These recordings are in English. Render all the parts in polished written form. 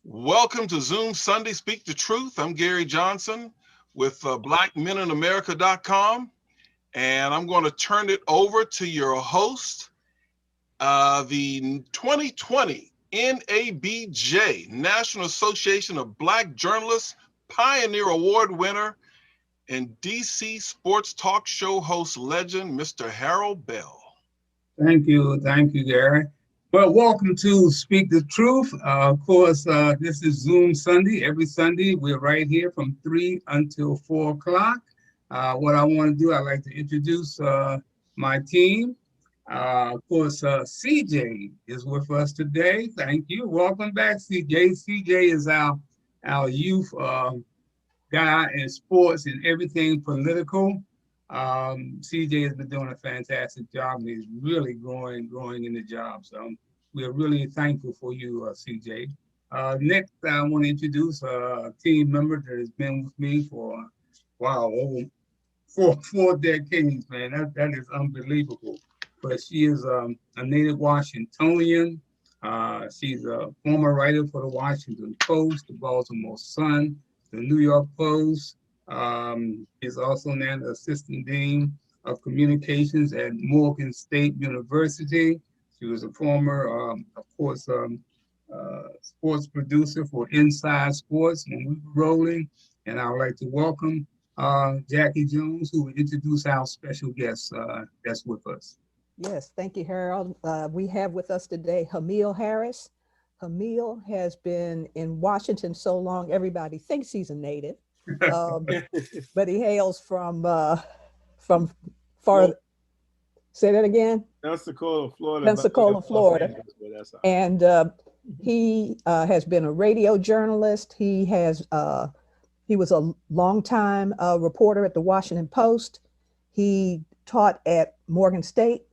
Welcome to Zoom Sunday Speak the Truth. I'm Gary Johnson with blackmeninamerica.com, and I'm going to turn it over to your host, the 2020 NABJ, National Association of Black Journalists Pioneer Award winner and DC Sports Talk Show host legend, Mr. Harold Bell. Thank you, Gary. Well, welcome to Speak the Truth. Of course, this is Zoom Sunday. Every Sunday, we're right here from 3 until 4 o'clock. What I want to do, I'd like to introduce my team. Of course, CJ is with us today. Thank you. Welcome back, CJ. CJ is our youth guy in sports and everything political. CJ has been doing a fantastic job, and he's really growing in the job. So we're really thankful for you, CJ. Next, I want to introduce a team member that has been with me for, over four decades, man. That is unbelievable. But she is a native Washingtonian. She's a former writer for the Washington Post, the Baltimore Sun, the New York Post. Is also now the assistant dean of communications at Morgan State University. She was a former, sports producer for Inside Sports when we were rolling. And I would like to welcome Jackie Jones, who will introduce our special guest that's with us. Yes, thank you, Harold. We have with us today Kamal Harris. Kamal has been in Washington so long, everybody thinks he's a native. But he hails from far. Say that again. Pensacola, Florida. And he has been a radio journalist. He was a longtime reporter at the Washington Post. He taught at Morgan State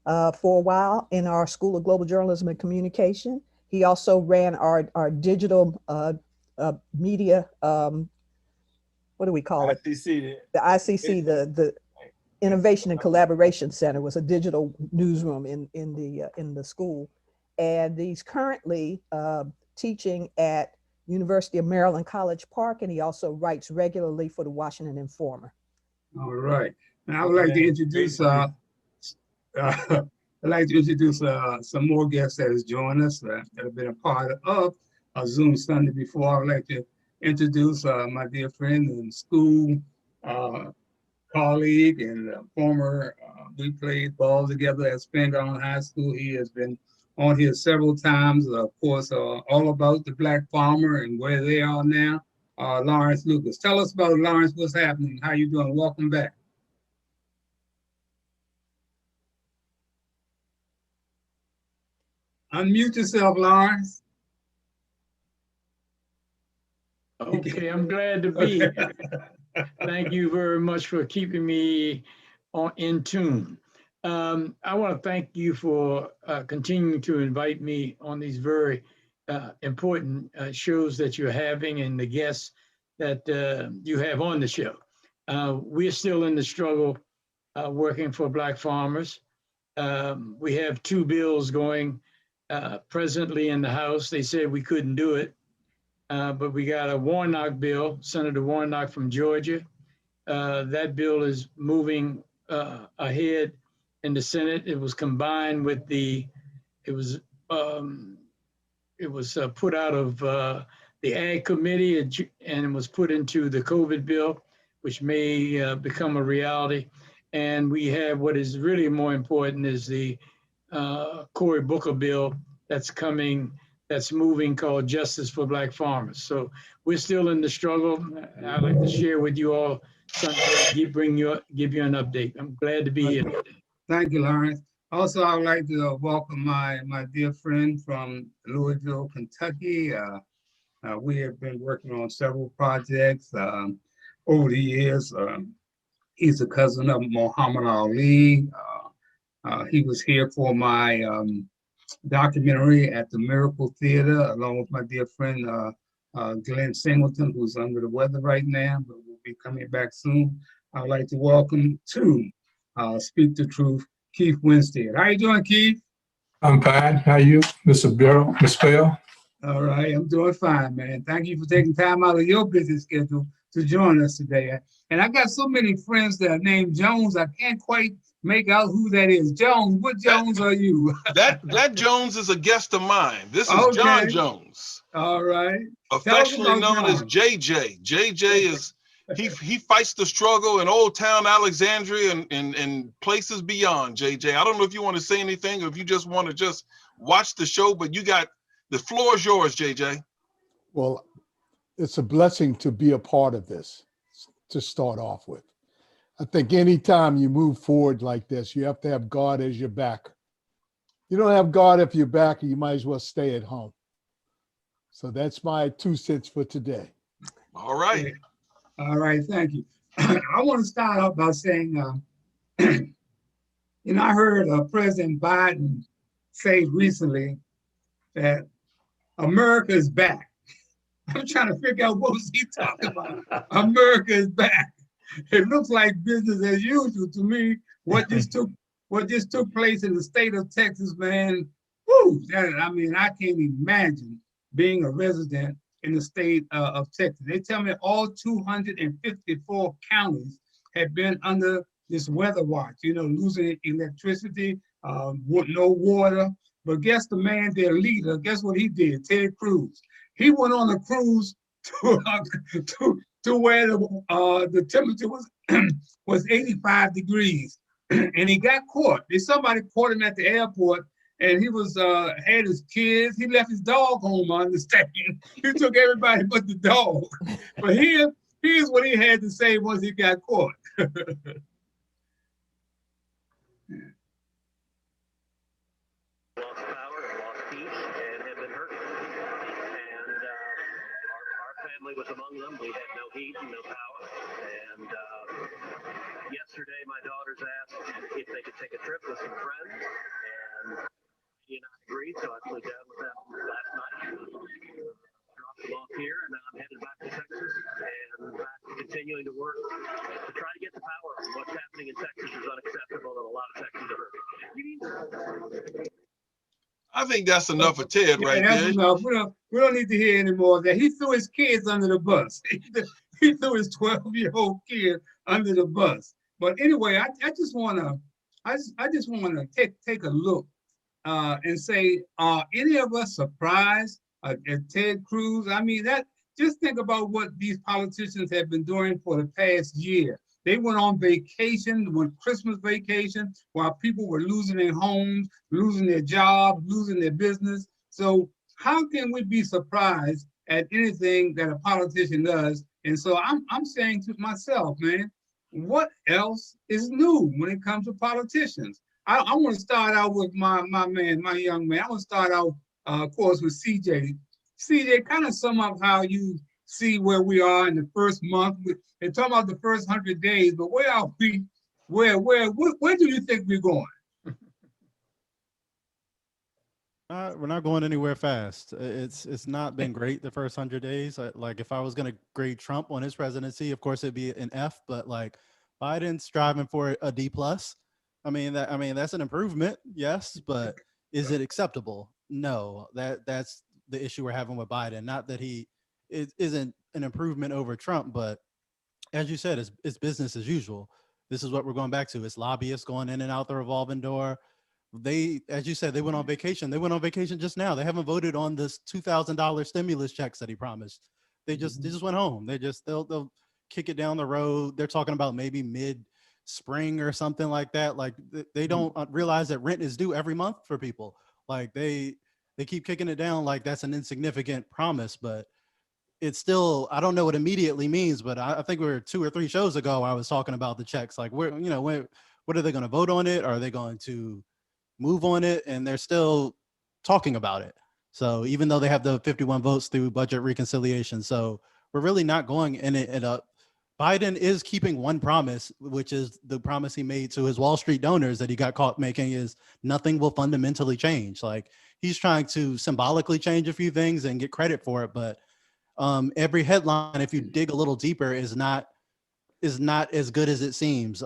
for a while in our School of Global Journalism and Communication. He also ran our digital media. What do we call it? ICC. The ICC, the Innovation and Collaboration Center, was a digital newsroom in the school, and he's currently teaching at University of Maryland College Park, and he also writes regularly for the Washington Informer. All right. Now I would like to introduce some more guests that has joined us that have been a part of Zoom Sunday before. I would like to introduce my dear friend and school colleague and former, we played ball together at Spingarn High School. He has been on here several times, of course, all about the Black farmer and where they are now. Lawrence Lucas. Tell us about Lawrence, what's happening, how you doing? Welcome back. Unmute yourself, Lawrence. Okay, I'm glad to be here. Thank you very much for keeping me in tune. I want to thank you for continuing to invite me on these very important shows that you're having and the guests that you have on the show. We're still in the struggle working for Black farmers. We have two bills going presently in the House. They said we couldn't do it. But we got a Warnock bill, Senator Warnock from Georgia. That bill is moving ahead in the Senate. It was combined with it was put out of the Ag Committee and it was put into the COVID bill, which may become a reality. And we have what is really more important is the Cory Booker bill that's moving, called Justice for Black Farmers. So we're still in the struggle. I'd like to share with you all something, give you an update. I'm glad to be here today. Thank you, Lawrence. Also, I would like to welcome my dear friend from Louisville, Kentucky. We have been working on several projects over the years. He's a cousin of Muhammad Ali. He was here for my documentary at the Miracle Theater, along with my dear friend Glenn Singleton, who's under the weather right now, but will be coming back soon. I'd like to welcome to Speak the Truth, Keith Winstead. How you doing, Keith? I'm fine. How are you, Mr. Bell? All right, I'm doing fine, man. Thank you for taking time out of your busy schedule to join us today. And I got so many friends that are named Jones, I can't quite make out who that is. Jones, what Jones are you? That Jones is a guest of mine. This is Okay, John Jones, all right. Tell us affectionately about known as John. JJ. JJ is he fights the struggle in Old Town Alexandria and places beyond. JJ, I don't know if you want to say anything or if you just want to just watch the show, but the floor is yours, JJ. Well, it's a blessing to be a part of this to start off with. I think anytime you move forward like this, you have to have God as your back. You don't have God if you're back, you might as well stay at home. So that's my 2 cents for today. All right. All right, thank you. I want to start out by saying, I heard President Biden say recently that America is back. I'm trying to figure out what was he talking about. America is back. It looks like business as usual to me. What just took place in the state of Texas, man. Woo! I can't imagine being a resident in the state of Texas. They tell me all 254 counties have been under this weather watch, losing electricity, no water. But guess the man, their leader, guess what he did? Ted Cruz. He went on a cruise to where the temperature was 85 degrees, and he got caught. Somebody caught him at the airport, and he had his kids. He left his dog home, I understand. He took everybody but the dog. But here's what he had to say once he got caught. Lost power and lost heat and have been hurt. And our family was among them. We had no heat and no power. And yesterday, my daughters asked if they could take a trip with some friends. And he and I agreed, so I flew down with them last night. Dropped them off here, and now I'm headed back to Texas and back continuing to work to try to get the power. What's happening in Texas is unacceptable, and a lot of Texans are hurt. I think that's enough for Ted right that's there. Enough. We don't need to hear any more of that. He threw his kids under the bus. He threw his 12-year-old kid under the bus. But anyway, I just want to take a look and say, are any of us surprised at Ted Cruz? Just think about what these politicians have been doing for the past year. They went on vacation, Christmas vacation, while people were losing their homes, losing their jobs, losing their business. So how can we be surprised at anything that a politician does? And so I'm saying to myself, man, what else is new when it comes to politicians? I want to start out with my young man. I want to start out, of course, with CJ. CJ, kind of sum up how you see where we are in the first month. They're talking about the first 100 days, but where are we? Where do you think we're going? We're not going anywhere fast. It's not been great the first 100 days. Like if I was going to grade Trump on his presidency, of course it'd be an F. But like Biden's striving for a D+. That's an improvement, yes. But is it acceptable? No. That's the issue we're having with Biden. Not that he isn't an improvement over Trump, but as you said, it's business as usual. This is what we're going back to. It's lobbyists going in and out the revolving door. As you said, they went on vacation. They went on vacation just now. They haven't voted on this $2,000 stimulus checks that he promised. They just went home. They'll kick it down the road. They're talking about maybe mid-spring or something like that. Like they don't realize that rent is due every month for people. Like they keep kicking it down like that's an insignificant promise, but it's still, I don't know what immediately means, but I think we were 2 or 3 shows ago, I was talking about the checks. Like what are they going to vote on it? Are they going to move on it? And they're still talking about it. So even though they have the 51 votes through budget reconciliation, so we're really not going in it. Biden is keeping one promise, which is the promise he made to his Wall Street donors that he got caught making, is nothing will fundamentally change. Like he's trying to symbolically change a few things and get credit for it. But every headline, if you dig a little deeper, is not as good as it seems.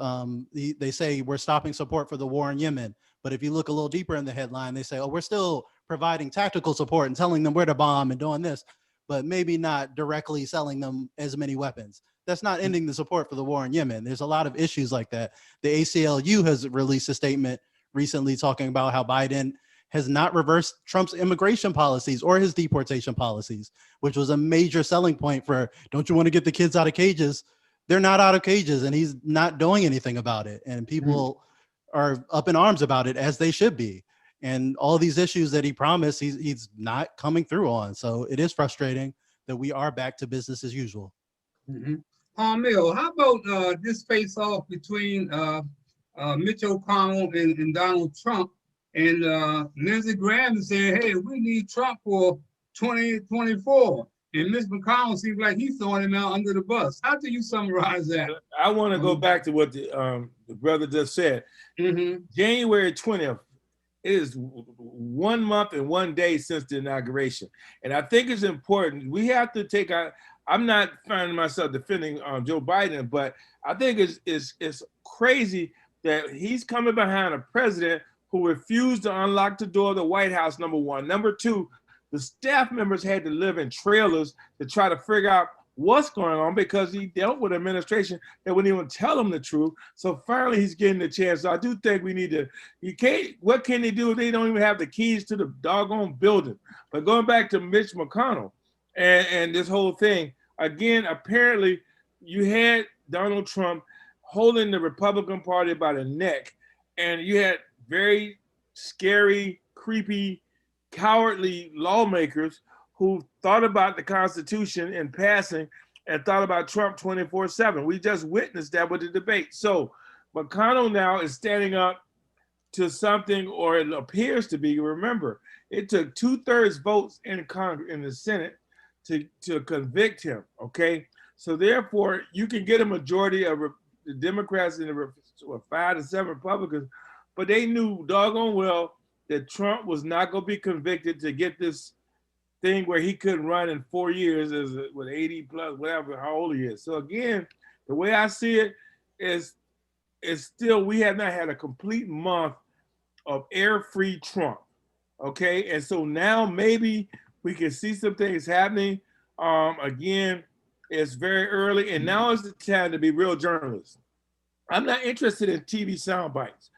They say we're stopping support for the war in Yemen. But if you look a little deeper in the headline, they say, oh, we're still providing tactical support and telling them where to bomb and doing this, but maybe not directly selling them as many weapons. That's not ending the support for the war in Yemen. There's a lot of issues like that. The ACLU has released a statement recently talking about how Biden has not reversed Trump's immigration policies or his deportation policies, which was a major selling point for, don't you want to get the kids out of cages? They're not out of cages, and he's not doing anything about it. And people are up in arms about it, as they should be. And all these issues that he promised, he's not coming through on. So it is frustrating that we are back to business as usual. Mill, how about this face-off between Mitch McConnell and Donald Trump? And Lindsey Graham said, hey, we need Trump for 2024. And Mitch McConnell seems like he's throwing him out under the bus. How do you summarize that? I want to go back to what the brother just said. January 20th, it is 1 month and 1 day since the inauguration. And I think it's important. We have to take our, I'm not finding myself defending Joe Biden, but I think it's crazy that he's coming behind a president who refused to unlock the door of the White House, number one. Number two, the staff members had to live in trailers to try to figure out what's going on because he dealt with an administration that wouldn't even tell him the truth. So finally he's getting the chance. So I do think we need to, what can they do if they don't even have the keys to the doggone building? But going back to Mitch McConnell and this whole thing, again, apparently you had Donald Trump holding the Republican Party by the neck, and you had very scary, creepy, cowardly lawmakers who thought about the Constitution in passing and thought about Trump 24/7. We just witnessed that with the debate. So McConnell now is standing up to something, or it appears to be. Remember, it took 2/3 votes in Congress, in the Senate, to convict him, okay? So therefore, you can get a majority of the Democrats and the 5 to 7 Republicans, but they knew doggone well that Trump was not going to be convicted to get this thing where he couldn't run in 4 years as with 80 plus, whatever, how old he is. So again, the way I see it is still, we have not had a complete month of air-free Trump, okay? And so now maybe we can see some things happening. Again, it's very early, and now is the time to be real journalists. I'm not interested in TV sound bites.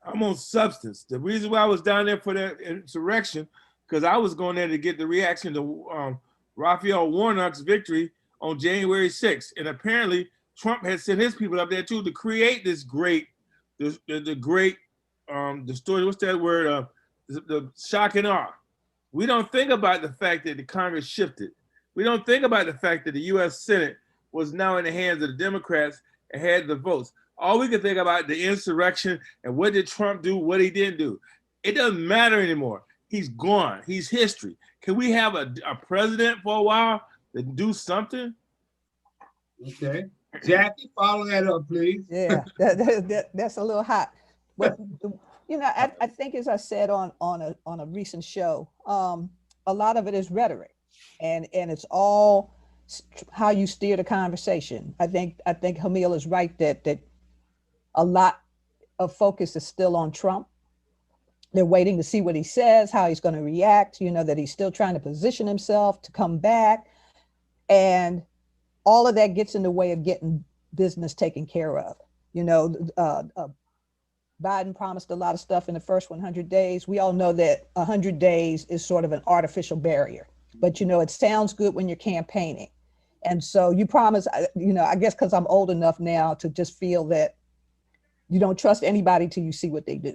I'm on substance. The reason why I was down there for that insurrection, because I was going there to get the reaction to Raphael Warnock's victory on January 6th. And apparently Trump had sent his people up there too to create this great, the story, what's that word? The shock and awe. We don't think about the fact that the Congress shifted. We don't think about the fact that the US Senate was now in the hands of the Democrats and had the votes. All we can think about the insurrection and what did Trump do, what he didn't do. It doesn't matter anymore. He's gone. He's history. Can we have a president for a while that do something? Okay. Jackie, follow that up, please. Yeah, that's a little hot. But, you know, I think, as I said on a recent show, a lot of it is rhetoric, and it's all how you steer the conversation. I think Hamil is right that a lot of focus is still on Trump. They're waiting to see what he says, how he's going to react, you know, that he's still trying to position himself to come back. And all of that gets in the way of getting business taken care of. You know, Biden promised a lot of stuff in the first 100 days. We all know that 100 days is sort of an artificial barrier, but, you know, it sounds good when you're campaigning. And so you promise, you know, I guess because I'm old enough now to just feel that you don't trust anybody till you see what they do.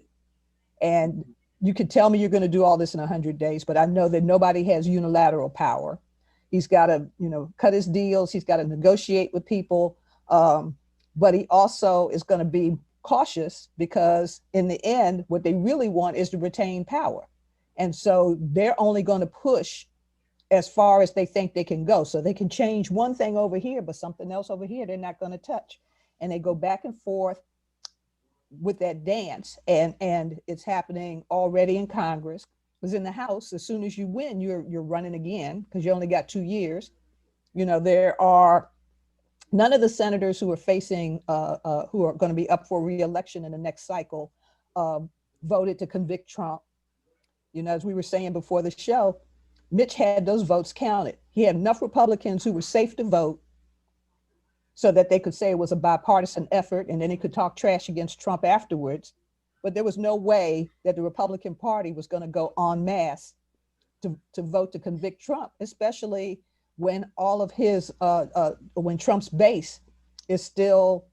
And you could tell me you're going to do all this in 100 days, but I know that nobody has unilateral power. He's got to, you know, cut his deals. He's got to negotiate with people. But he also is going to be cautious because in the end, what they really want is to retain power. And so they're only going to push as far as they think they can go. So they can change one thing over here, but something else over here, they're not going to touch. And they go back and forth with that dance, and it's happening already in Congress. Because in the House, as soon as you win, you're running again because you only got 2 years. You know, there are none of the senators who are facing who are going to be up for re-election in the next cycle voted to convict Trump. You know, as we were saying before the show, Mitch had those votes counted. He had enough Republicans who were safe to vote so that they could say it was a bipartisan effort, and then he could talk trash against Trump afterwards. But there was no way that the Republican Party was going to go en masse to vote to convict Trump, especially when all of his, when Trump's base is still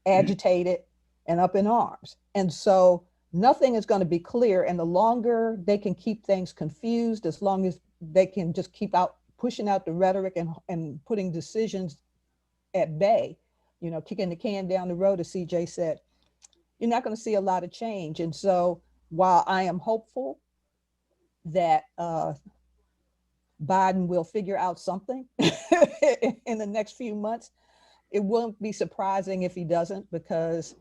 agitated and up in arms. And so nothing is going to be clear. And the longer they can keep things confused, as long as they can just keep pushing out the rhetoric and putting decisions at bay, you know, kicking the can down the road, as CJ said, you're not going to see a lot of change. And so while I am hopeful that Biden will figure out something in the next few months, it won't be surprising if he doesn't, because,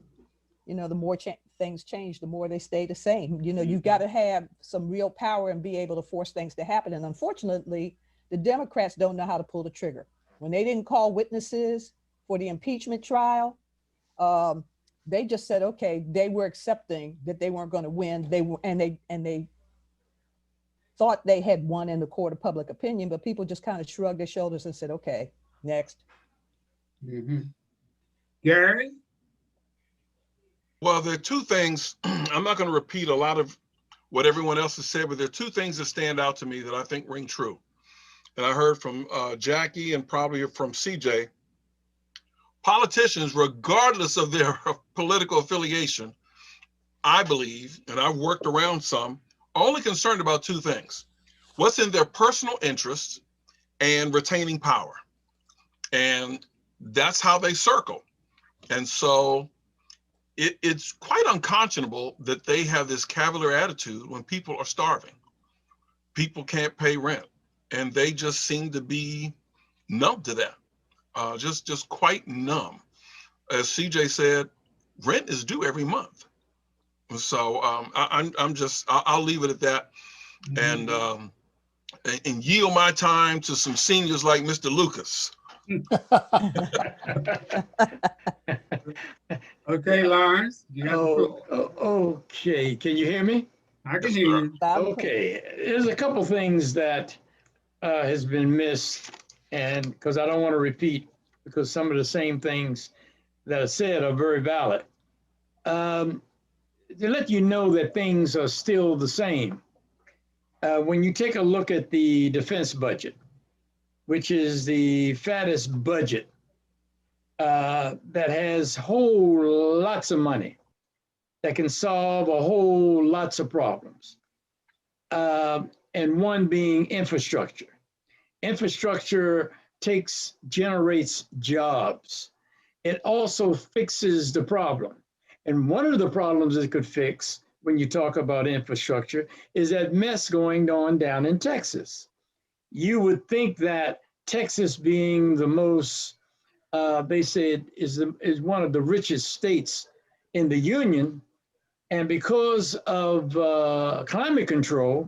you know, the more things change, the more they stay the same. You know, you've got to have some real power and be able to force things to happen. And unfortunately, the Democrats don't know how to pull the trigger. When they didn't call witnesses for the impeachment trial, they just said, okay, they were accepting that they weren't going to win. They thought they had won in the court of public opinion, but people just kind of shrugged their shoulders and said, okay, next. Gary? Well, there are two things. I'm not going to repeat a lot of what everyone else has said, but there are two things that stand out to me that I think ring true. And I heard from Jackie and probably from CJ. Politicians, regardless of their political affiliation, I believe, and I've worked around some, are only concerned about two things: what's in their personal interest and retaining power. And that's how they circle. And so it's quite unconscionable that they have this cavalier attitude when people are starving. People can't pay rent, and they just seem to be numb to that. Just quite numb. As CJ said, rent is due every month. So I'll leave it at that, and yield my time to some seniors like Mr. Lucas. Okay, Lawrence. Okay. Can you hear me? I can hear you. Okay. There's a couple things that has been missed, and because I don't want to repeat, because some of the same things that are said are very valid. To let you know that things are still the same. When you take a look at the defense budget, which is the fattest budget that has whole lots of money that can solve a whole lots of problems, and one being infrastructure. Infrastructure generates jobs. It also fixes the problem. And one of the problems it could fix when you talk about infrastructure is that mess going on down in Texas. You would think that Texas, being the most, they said, is one of the richest states in the union, and because of climate control,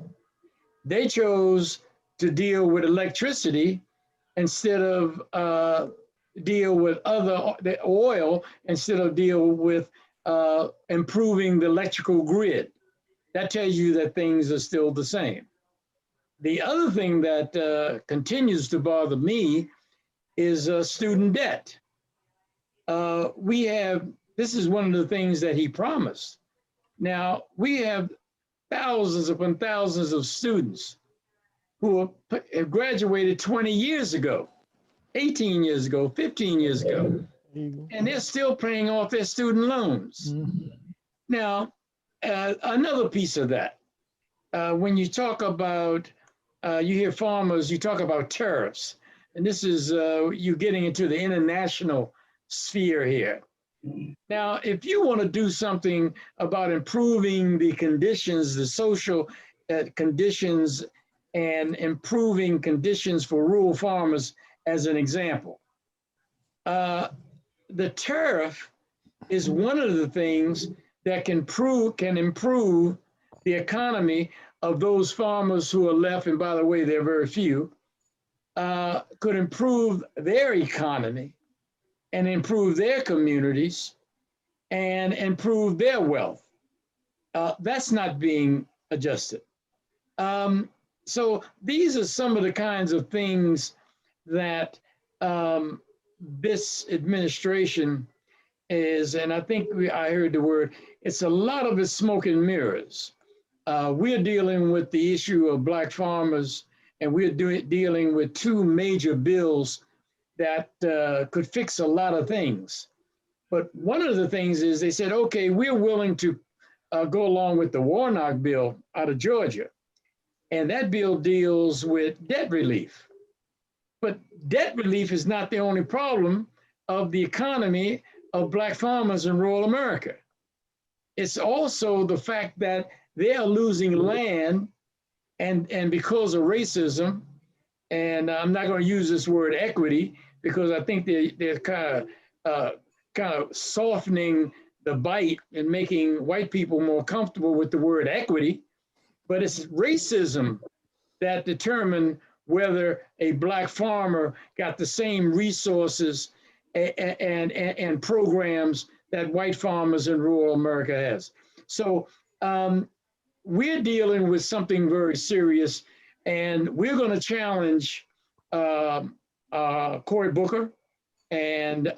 they chose to deal with electricity instead of deal with the oil, instead of deal with improving the electrical grid. That tells you that things are still the same. The other thing that continues to bother me is student debt. This is one of the things that he promised. Now, we have thousands upon thousands of students who have graduated 20 years ago, 18 years ago, 15 years ago, and they're still paying off their student loans. Now, another piece of that, when you talk about, you hear farmers, you talk about tariffs, and this is you getting into the international sphere here. Now, if you want to do something about improving the conditions, the social conditions, and improving conditions for rural farmers, as an example, the tariff is one of the things that can improve the economy of those farmers who are left, and by the way, there are very few, could improve their economy and improve their communities and improve their wealth. That's not being adjusted. So these are some of the kinds of things that this administration is, and I think I heard the word, it's a lot of it's smoke and mirrors. We're dealing with the issue of Black farmers, and we're dealing with two major bills that could fix a lot of things. But one of the things is they said, okay, we're willing to go along with the Warnock bill out of Georgia. And that bill deals with debt relief. But debt relief is not the only problem of the economy of Black farmers in rural America. It's also the fact that they are losing land and because of racism, and I'm not going to use this word equity because I think they're kind of softening the bite and making white people more comfortable with the word equity. But it's racism that determined whether a Black farmer got the same resources and programs that white farmers in rural America has. So we're dealing with something very serious, and we're going to challenge Cory Booker, and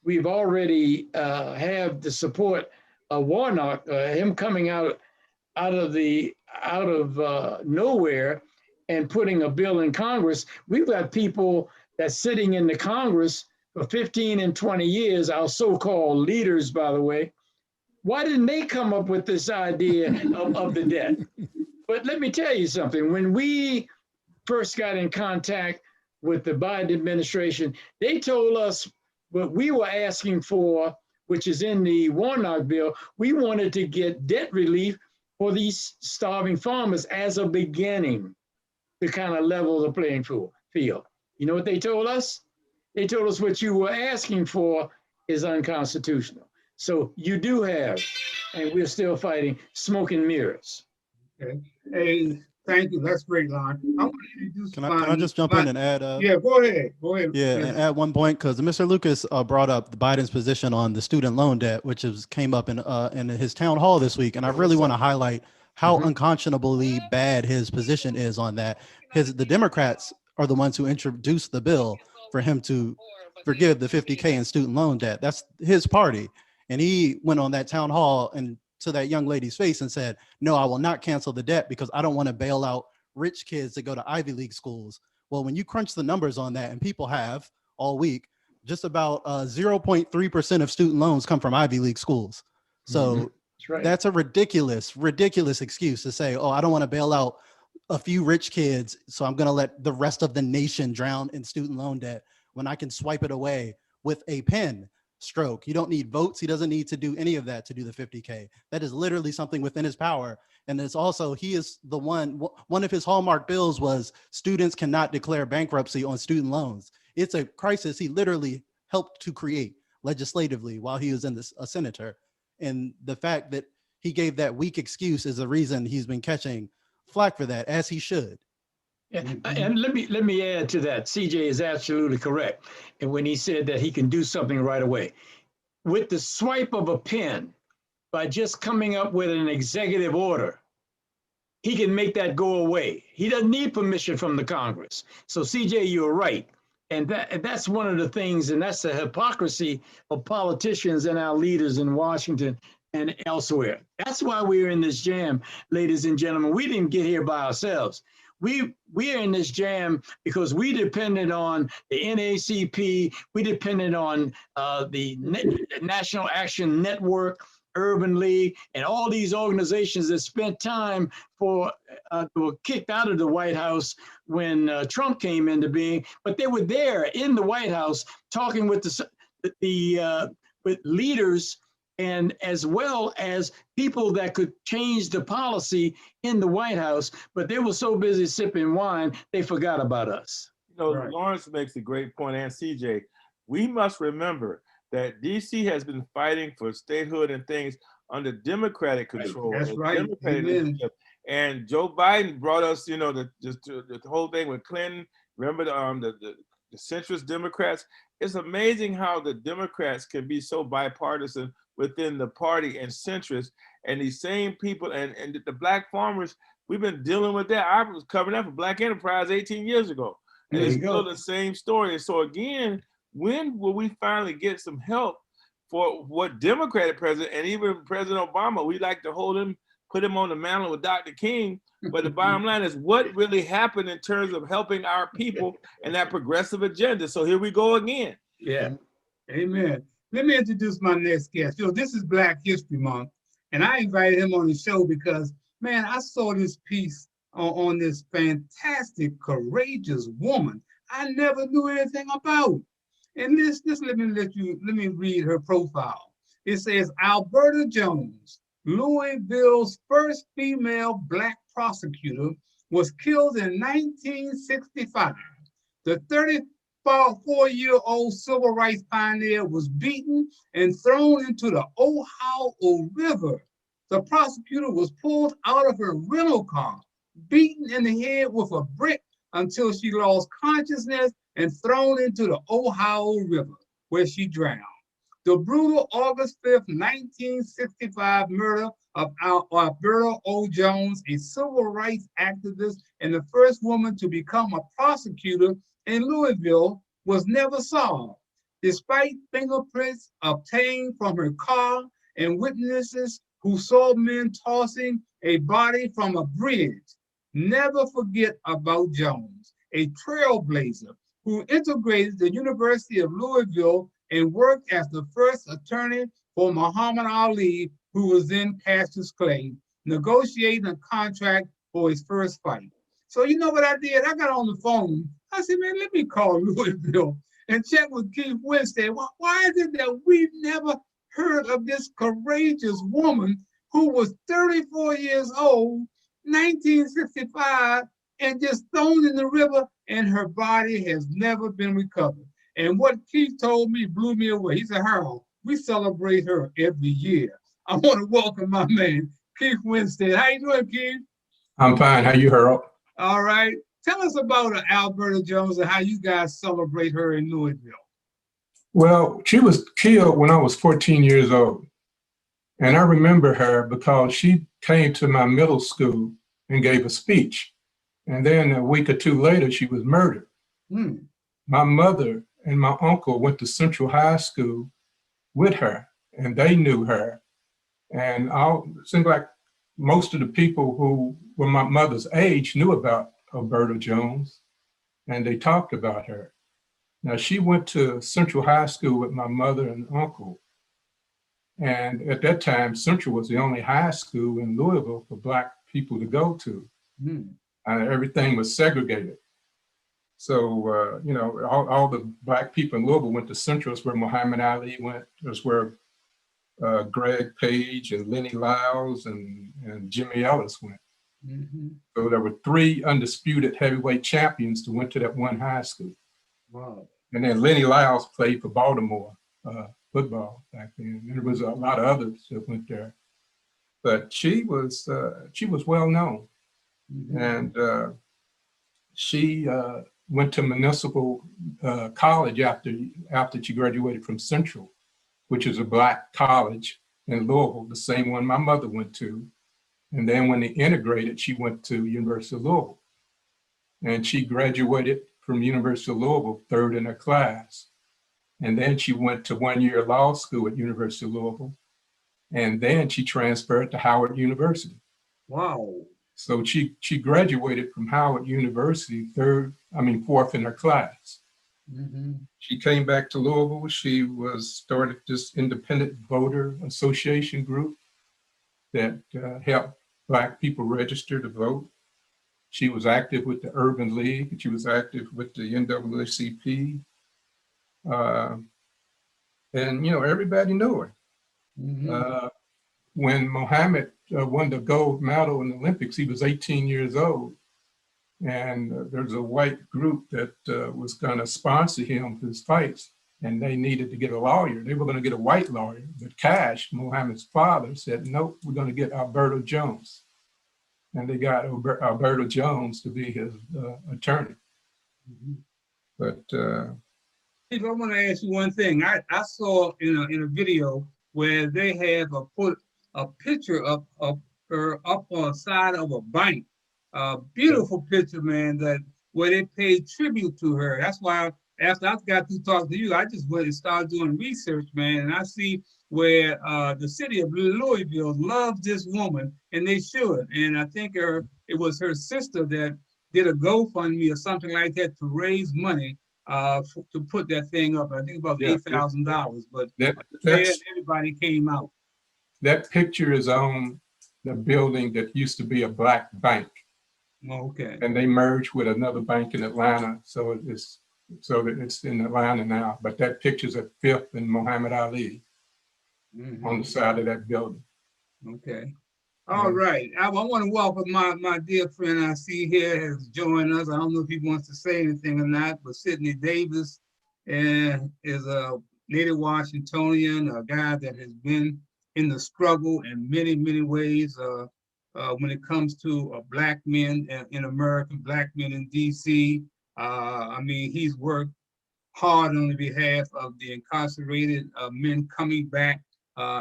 we've already have the support of Warnock, him coming out of nowhere and putting a bill in Congress. We've got people that's sitting in the Congress for 15 and 20 years, our so-called leaders, by the way. Why didn't they come up with this idea of the debt? But let me tell you something. When we first got in contact with the Biden administration, they told us what we were asking for, which is in the Warnock bill. We wanted to get debt relief for these starving farmers as a beginning to kind of level the playing field. You know what they told us? They told us what you were asking for is unconstitutional. So you do have, and we're still fighting, smoke and mirrors. Okay. Hey, thank you. That's great, Lon. I want to introduce. Can I just jump in and add? Yeah, go ahead. Go ahead. Yeah, and add one point, because Mr. Lucas brought up Biden's position on the student loan debt, which came up in his town hall this week, and I really want to highlight how unconscionably bad his position is on that. The Democrats are the ones who introduced the bill for him to forgive the $50K in student loan debt. That's his party. And he went on that town hall and to that young lady's face and said, no, I will not cancel the debt because I don't want to bail out rich kids to go to Ivy League schools. Well, when you crunch the numbers on that, and people have all week, just about 0.3% of student loans come from Ivy League schools. So that's a ridiculous excuse to say, oh, I don't want to bail out a few rich kids, so I'm going to let the rest of the nation drown in student loan debt when I can swipe it away with a pen stroke. You don't need votes. He doesn't need to do any of that to do the 50K. That is literally something within his power. And it's also, he is the one of his hallmark bills was students cannot declare bankruptcy on student loans. It's a crisis he literally helped to create legislatively while he was a senator. And the fact that he gave that weak excuse is the reason he's been catching flack for that, as he should. And let me add to that. CJ is absolutely correct. And when he said that he can do something right away, with the swipe of a pen, by just coming up with an executive order, he can make that go away. He doesn't need permission from the Congress. So CJ, you're right. And that's one of the things, and that's the hypocrisy of politicians and our leaders in Washington and elsewhere. That's why we're in this jam, ladies and gentlemen. We didn't get here by ourselves. We are in this jam because we depended on the NACP, we depended on the National Action Network, Urban League, and all these organizations that spent time were kicked out of the White House when Trump came into being, but they were there in the White House talking with with leaders and as well as people that could change the policy in the White House, but they were so busy sipping wine, they forgot about us. You know, right. Lawrence makes a great point, and CJ, we must remember that DC has been fighting for statehood and things under Democratic control. That's right. Democratic leadership. And Joe Biden brought us, you know, the whole thing with Clinton. Remember the centrist Democrats? It's amazing how the Democrats can be so bipartisan within the party and centrist, and these same people and the Black farmers, We've been dealing with that. I was covering that for Black Enterprise 18 years ago. And it's still the same story. And so again, when will we finally get some help for what Democratic president and even President Obama, we like to hold him, put him on the mantle with Dr. King. But the bottom line is what really happened in terms of helping our people and that progressive agenda. So here we go again. Yeah, amen. Let me introduce my next guest. This is Black History Month, and I invited him on the show because, man, I saw this piece on this fantastic, courageous woman I never knew anything about. And let me read her profile. It says Alberta Jones, Louisville's first female Black prosecutor, was killed in 1965. The 34-year-old civil rights pioneer was beaten and thrown into the Ohio River. The prosecutor was pulled out of her rental car, beaten in the head with a brick until she lost consciousness and thrown into the Ohio River, where she drowned. The brutal August 5th, 1965 murder of Alberta O. Jones, a civil rights activist and the first woman to become a prosecutor in Louisville, was never solved. Despite fingerprints obtained from her car and witnesses who saw men tossing a body from a bridge, never forget about Jones, a trailblazer who integrated the University of Louisville and worked as the first attorney for Muhammad Ali, who was in Cassius Clay, negotiating a contract for his first fight. So you know what I did? I got on the phone. I said, man, let me call Louisville and check with Keith Winstead. Why is it that we've never heard of this courageous woman who was 34 years old, 1965, and just thrown in the river, and her body has never been recovered? And what Keith told me blew me away. He said, Harold, we celebrate her every year. I want to welcome my man, Keith Winstead. How you doing, Keith? I'm fine. How you, Harold? All right. Tell us about Alberta Jones and how you guys celebrate her in Louisville. Well, she was killed when I was 14 years old. And I remember her because she came to my middle school and gave a speech. And then a week or two later, she was murdered. My mother and my uncle went to Central High School with her, and they knew her. And it seemed like most of the people who were my mother's age knew about Alberta Jones, and they talked about her. Now, she went to Central High School with my mother and uncle. And at that time, Central was the only high school in Louisville for Black people to go to. Everything was segregated. So, all the Black people in Louisville went to Central. That's where Muhammad Ali went. That's where Greg Page and Lenny Lyles and Jimmy Ellis went. So there were 3 undisputed heavyweight champions that went to that one high school. Wow. And then Lenny Lyles played for Baltimore football back then. And there was a lot of others that went there. But she was well known. And she went to Municipal College after she graduated from Central, which is a Black college in Louisville, the same one my mother went to. And then when they integrated, she went to University of Louisville. And she graduated from University of Louisville, 3rd in her class. And then she went to 1-year law school at University of Louisville. And then she transferred to Howard University. Wow. So she graduated from Howard University 4th in her class. She came back to Louisville. She started this independent voter association group that helped Black people register to vote. She was active with the Urban League. She was active with the NAACP. And everybody knew her. When Muhammad won the gold medal in the Olympics, he was 18 years old. And there's a white group that was going to sponsor him for his fights, and they needed to get a lawyer. They were going to get a white lawyer, but Cash, Muhammad's father, said, nope, we're going to get Alberta Jones. And they got Alberta Jones to be his attorney. But I want to ask you one thing. I saw in a video where they have put a picture of her up on the side of a bank, Beautiful picture, man, that where they paid tribute to her. That's why after I got to talk to you, I just went and started doing research, man, and I see where the city of Louisville loves this woman, and they should. And I think it was her sister that did a GoFundMe or something like that to raise money to put that thing up. I think about $8,000, but everybody came out. That picture is on the building that used to be a black bank. Okay. And they merged with another bank in Atlanta, so that it's in Atlanta now. But that picture's at 5th and Muhammad Ali on the side of that building. Okay. All right. I want to welcome my dear friend I see here has joined us. I don't know if he wants to say anything or not, but Sidney Davis is a native Washingtonian, a guy that has been in the struggle in many, many ways when it comes to black men in America, black men in DC. I mean, he's worked hard on the behalf of the incarcerated men coming back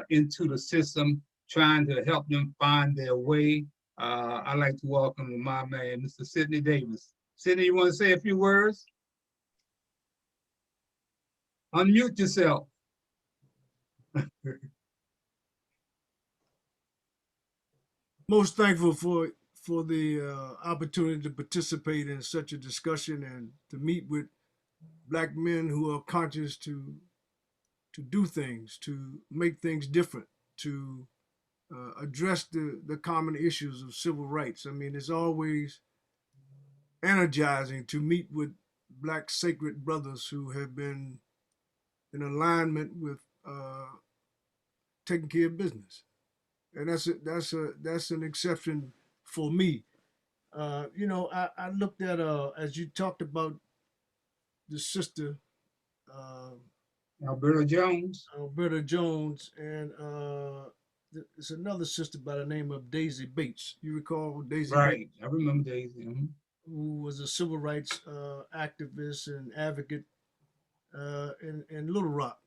into the system, trying to help them find their way. I'd like to welcome my man, Mr. Sidney Davis. Sidney, you want to say a few words? Unmute yourself. Most thankful for the opportunity to participate in such a discussion and to meet with black men who are conscious to do things, to make things different, to address the common issues of civil rights. I mean, it's always energizing to meet with black sacred brothers who have been in alignment with taking care of business. And that's an exception for me. You know, I looked at as you talked about the sister Alberta Jones, and it's another sister by the name of Daisy Bates. You recall Daisy? Right, Bates? I remember Daisy. Who was a civil rights activist and advocate in Little Rock,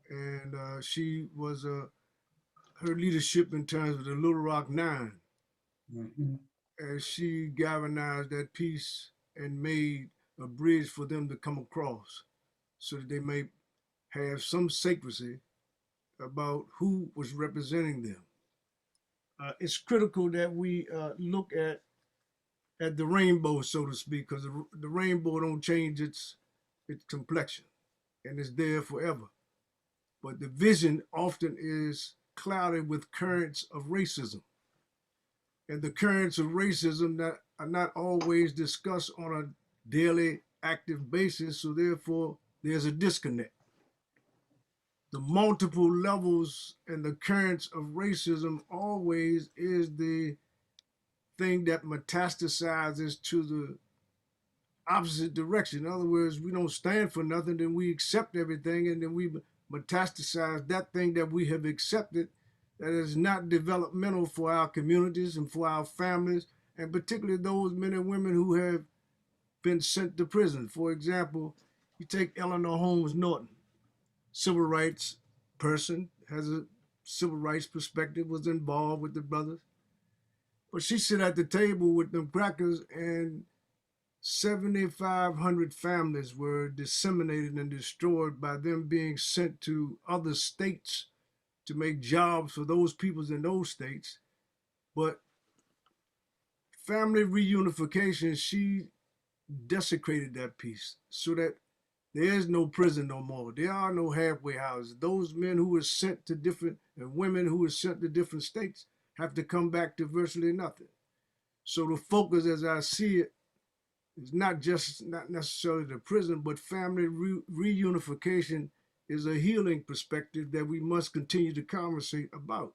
and she was her leadership in terms of the Little Rock Nine, as she galvanized that peace and made a bridge for them to come across, so that they may have some secrecy about who was representing them. It's critical that we look at the rainbow, so to speak, because the rainbow don't change its complexion, and it's there forever. But the vision often is clouded with currents of racism, and the currents of racism that are not always discussed on a daily active basis. So therefore, there's a disconnect. The multiple levels and the currents of racism always is the thing that metastasizes to the opposite direction. In other words, we don't stand for nothing, then we accept everything, and then we metastasize that thing that we have accepted that is not developmental for our communities and for our families, and particularly those men and women who have been sent to prison. For example, you take Eleanor Holmes Norton, civil rights person, has a civil rights perspective, was involved with the brothers. But she sat at the table with them crackers, and 7,500 families were disseminated and destroyed by them being sent to other states to make jobs for those peoples in those states. But family reunification, she desecrated that piece so that there is no prison no more. There are no halfway houses. Those men who were sent to different, and women who were sent to different states have to come back to virtually nothing. So the focus, as I see it, is not necessarily the prison, but family reunification is a healing perspective that we must continue to conversate about.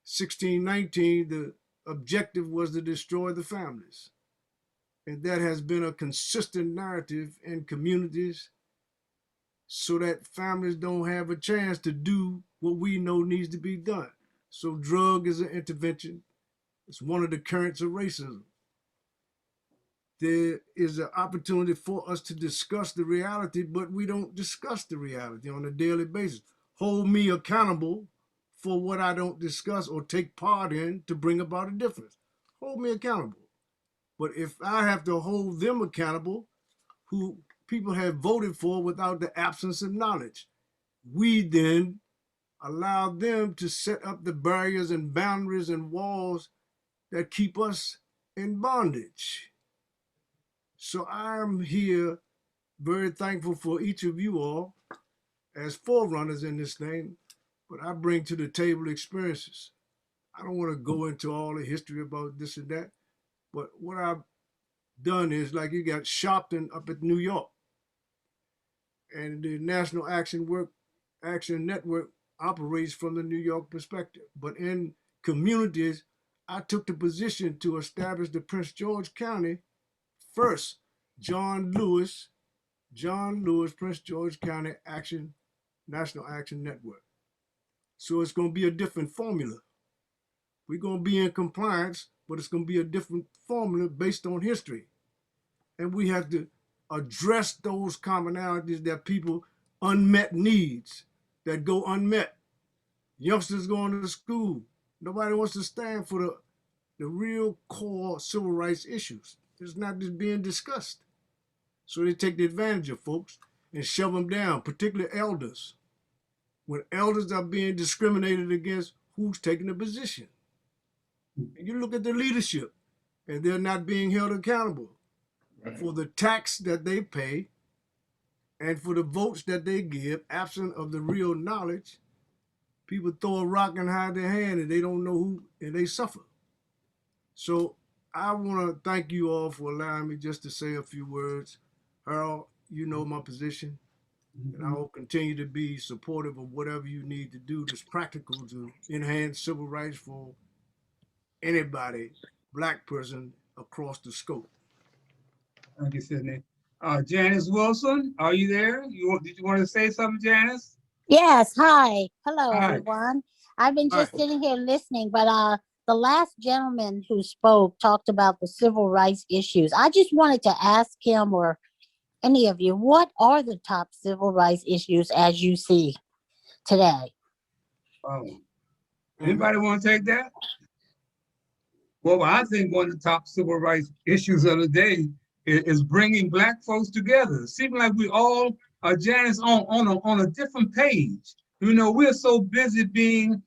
1619, the objective was to destroy the families. And that has been a consistent narrative in communities so that families don't have a chance to do what we know needs to be done. So drug is an intervention. It's one of the currents of racism. There is an opportunity for us to discuss the reality, but we don't discuss the reality on a daily basis. Hold me accountable for what I don't discuss or take part in to bring about a difference. hold me accountable. But if I have to hold them accountable, who people have voted for without the absence of knowledge, we then allow them to set up the barriers and boundaries and walls that keep us in bondage. So I'm here very thankful for each of you all as forerunners in this thing, but I bring to the table experiences. I don't want to go into all the history about this and that, but what I've done is, like, you got Shopton up at New York, and the National Action Network operates from the New York perspective. But in communities, I took the position to establish the Prince George County first John Lewis, Prince George County National Action Network. So it's going to be a different formula. We're going to be in compliance, but it's going to be a different formula based on history. And we have to address those commonalities that people, unmet needs that go unmet. Youngsters going to school. Nobody wants to stand for the real core civil rights issues. It's not just being discussed. So they take the advantage of folks and shove them down, particularly elders. When elders are being discriminated against, who's taking the position? And you look at the leadership, and they're not being held accountable for the tax that they pay and for the votes that they give, absent of the real knowledge. People throw a rock and hide their hand, and they don't know who, and they suffer. So I want to thank you all for allowing me just to say a few words. Harold, you know my position, and I will continue to be supportive of whatever you need to do that's practical to enhance civil rights for anybody, Black person, across the scope. Thank you, Sidney. Janice Wilson, are you there? Did you want to say something, Janice? Yes. Hi. Hello, Hi. everyone. I've been just Hi. sitting here listening, but the last gentleman who spoke talked about the civil rights issues. I just wanted to ask him, or any of you, what are the top civil rights issues as you see today? Anybody want to take that? Well, I think one of the top civil rights issues of the day is bringing Black folks together. It seems like we all are, Janice, on a different page. You know, we're so busy being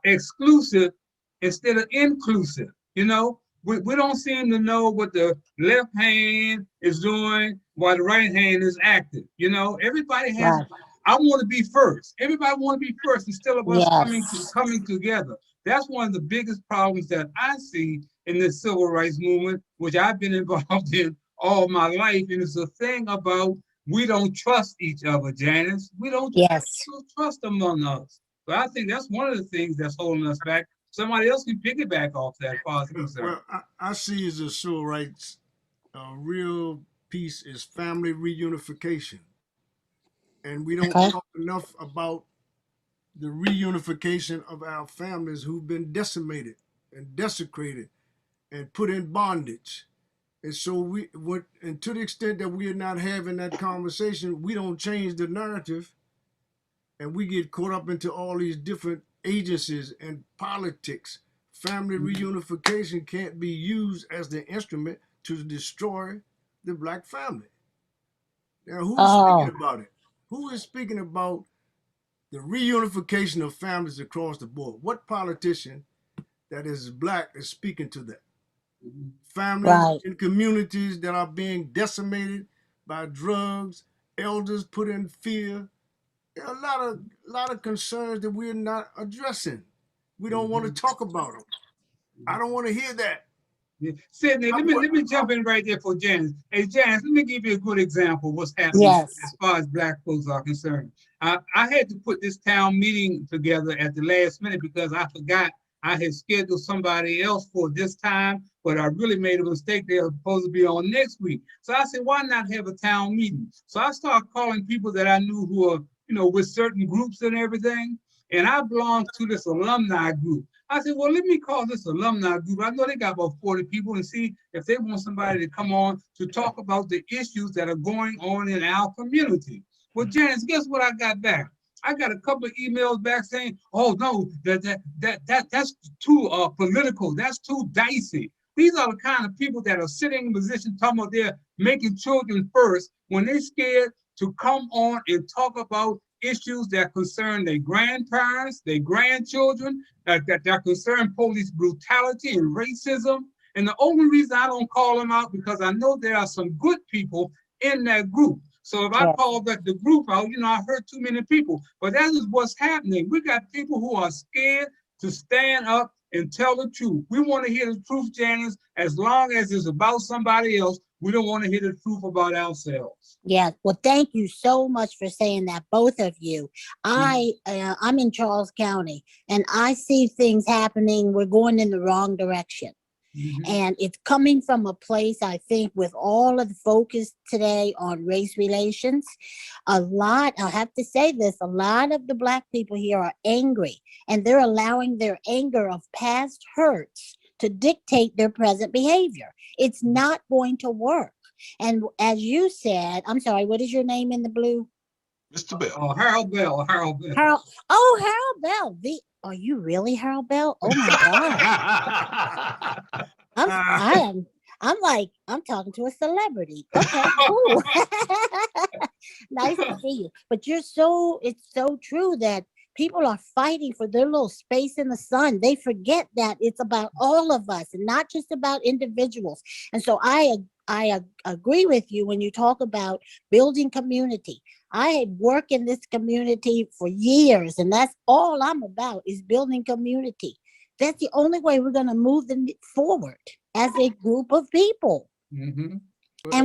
exclusive instead of inclusive. You know, we don't seem to know what the left hand is doing while the right hand is active. You know, everybody has, right. I want to be first. Everybody want to be first instead of us coming together. That's one of the biggest problems that I see in this civil rights movement, which I've been involved in all my life. And it's a thing about we don't trust each other, Janice. We don't trust among us. But I think that's one of the things that's holding us back. Somebody else can piggyback off that. Well, I see as a civil rights, real piece is family reunification. And we don't talk enough about the reunification of our families who've been decimated and desecrated and put in bondage. And so and to the extent that we are not having that conversation, we don't change the narrative, and we get caught up into all these different agencies and politics. Family reunification can't be used as the instrument to destroy the Black family. Now, who's speaking about it? Who is speaking about the reunification of families across the board? What politician that is Black is speaking to that? Families in communities that are being decimated by drugs, elders put in fear. There are a lot of concerns that we're not addressing. We don't want to talk about them. I don't want to hear that. Yeah. Sidney, let me jump in right there for Janice. Hey, Janice, let me give you a good example of what's happening as far as Black folks are concerned. I had to put this town meeting together at the last minute because I forgot I had scheduled somebody else for this time, but I really made a mistake. They were supposed to be on next week. So I said, why not have a town meeting? So I started calling people that I knew who are, you know, with certain groups and everything. And I belong to this alumni group. I said, well, let me call this alumni group. I know they got about 40 people and see if they want somebody to come on to talk about the issues that are going on in our community. Well, Janice, guess what I got back? I got a couple of emails back saying, "Oh no, that's too political. That's too dicey." These are the kind of people that are sitting in position talking about they're making children first when they're scared to come on and talk about issues that concern their grandparents, their grandchildren, that concern police brutality and racism. And the only reason I don't call them out because I know there are some good people in that group. So if I call the group out, I hurt too many people. But that is what's happening. We got people who are scared to stand up and tell the truth. We want to hear the truth, Janice, as long as it's about somebody else. We don't want to hear the truth about ourselves. Yeah, well, thank you so much for saying that, both of you. I'm in Charles County, and I see things happening. We're going in the wrong direction. And it's coming from a place, I think, with all of the focus today on race relations. I have to say this, a lot of the Black people here are angry, and they're allowing their anger of past hurts to dictate their present behavior. It's not going to work. And as you said, I'm sorry, what is your name in the blue? Mr. Bell. Oh, Harold Bell. Harold Bell. Harold Bell. Are you really Harold Bell? Oh my God. I'm talking to a celebrity. Okay, cool. Nice to see you. But it's so true that people are fighting for their little space in the sun. They forget that it's about all of us and not just about individuals. And so I agree with you when you talk about building community. I had worked in this community for years, and that's all I'm about is building community. That's the only way we're going to move them forward as a group of people. And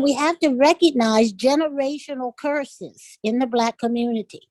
we have to recognize generational curses in the Black community.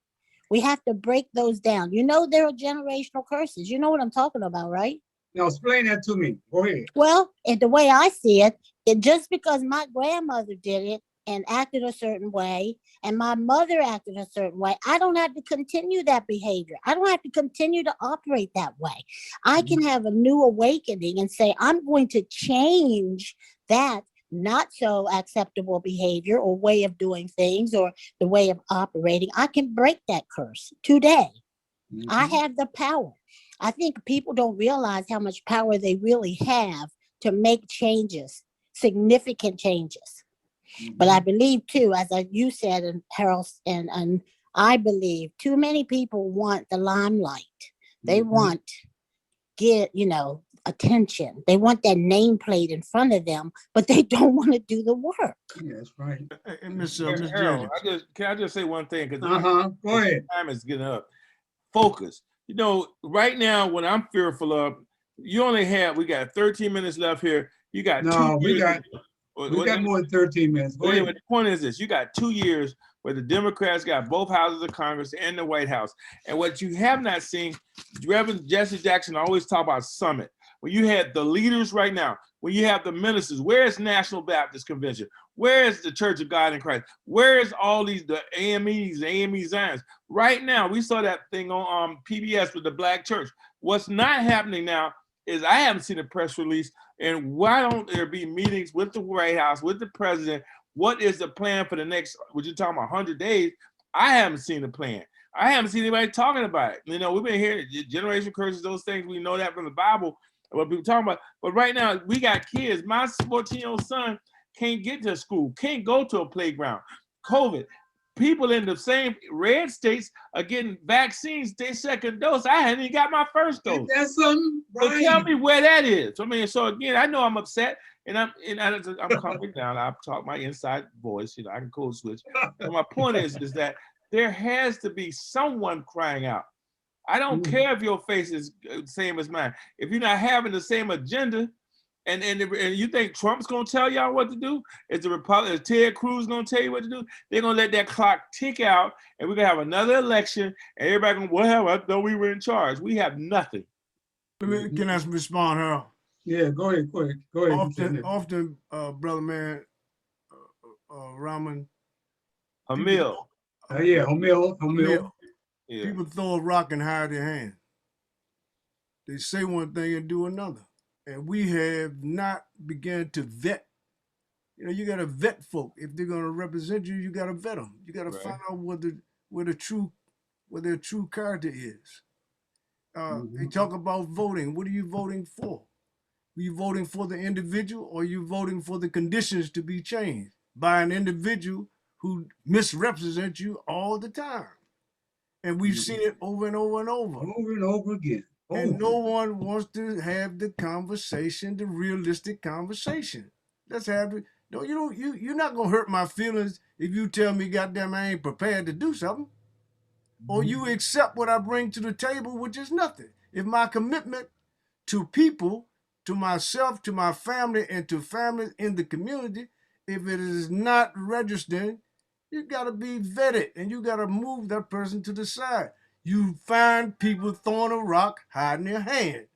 We have to break those down. There are generational curses. You know what I'm talking about, right? Now explain that to me. Go ahead. Well, and the way I see it, just because my grandmother did it and acted a certain way, and my mother acted a certain way, I don't have to continue that behavior. I don't have to continue to operate that way. I can have a new awakening and say, I'm going to change that not so acceptable behavior or way of doing things or the way of operating. I can break that curse today. I have the power. I think people don't realize how much power they really have to make changes, significant changes. But I believe too, as you said, and Harold, and I believe too many people want the limelight. They want attention. They want that nameplate in front of them, but they don't want to do the work. Yeah, that's right. Miss Harold, can I just say one thing? Because go ahead. Time is getting up. Focus. Right now, what I'm fearful of, we got 13 minutes left here. You got we got more than 13 minutes. Anyway, the point is this: you got 2 years where the Democrats got both houses of Congress and the White House. And what you have not seen, Reverend Jesse Jackson always talk about summit. When you had the leaders right now, when you have the ministers, where is National Baptist Convention? Where is the Church of God in Christ? Where is all the AMEs, AME Zions? Right now, we saw that thing on PBS with the Black church. What's not happening now is I haven't seen a press release, and why don't there be meetings with the White House, with the president? What is the plan for the next, what you're talking about, 100 days? I haven't seen the plan. I haven't seen anybody talking about it. We've been hearing generation curses, those things. We know that from the Bible, what people talking about. But right now, we got kids. My 14-year-old son can't get to school, can't go to a playground. COVID. People in the same red states are getting vaccines, their second dose. I hadn't even got my first dose. That's something, right? So tell me where that is. So again, I know I'm upset, and I'm calming down. I talk my inside voice. I can code switch. But my point is that there has to be someone crying out. I don't care if your face is the same as mine. If you're not having the same agenda, and you think Trump's gonna tell y'all what to do? Is Ted Cruz gonna tell you what to do? They're gonna let that clock tick out, and we're gonna have another election, and everybody gonna, well, I thought we were in charge. We have nothing. Can I respond, Harold? Yeah, go ahead. Often, brother man, Rahman. Hamil. Hamil. Yeah. People throw a rock and hide their hand. They say one thing and do another. And we have not begun to vet. You got to vet folk. If they're going to represent you, you got to vet them. You got to find out where the true what their true character is. They talk about voting. What are you voting for? Are you voting for the individual, or are you voting for the conditions to be changed by an individual who misrepresents you all the time? And we've seen it over and over and over. Over and over again. And no one wants to have the conversation, the realistic conversation. Let's have it. No, you're not gonna hurt my feelings if you tell me, goddamn, I ain't prepared to do something. Or you accept what I bring to the table, which is nothing. If my commitment to people, to myself, to my family, and to families in the community, if it is not registering, you gotta be vetted and you gotta move that person to the side. You find people throwing a rock, hiding their hand.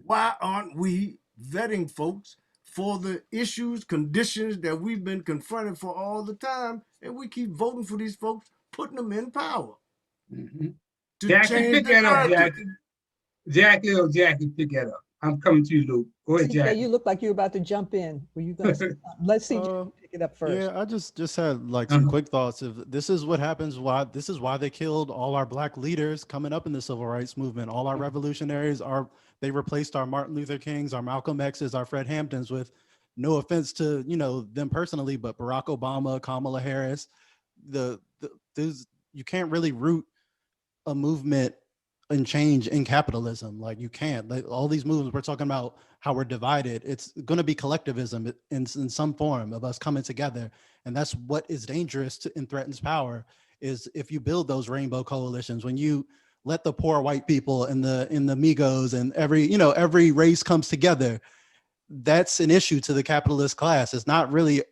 Why aren't we vetting folks for the issues, conditions that we've been confronted for all the time, and we keep voting for these folks, putting them in power? To Jackie, change pick the that up, narrative. Jackie, pick that up. I'm coming to you, Luke. Go ahead, CJ, Jackie. you look like you're about to jump in. Were you going to? Let's see. Pick it up first. Yeah, I just had like some quick thoughts. If this is what happens, this is why they killed all our Black leaders coming up in the civil rights movement. All our revolutionaries they replaced our Martin Luther Kings, our Malcolm X's, our Fred Hamptons with, no offense to them personally, but Barack Obama, Kamala Harris. You can't really root a movement and change in capitalism. Like you can't. Like all these movements, we're talking about how we're divided. It's going to be collectivism in some form of us coming together, and that's what is dangerous and threatens power. Is if you build those rainbow coalitions, when you let the poor white people and the Migos and every race comes together, that's an issue to the capitalist class. It's not really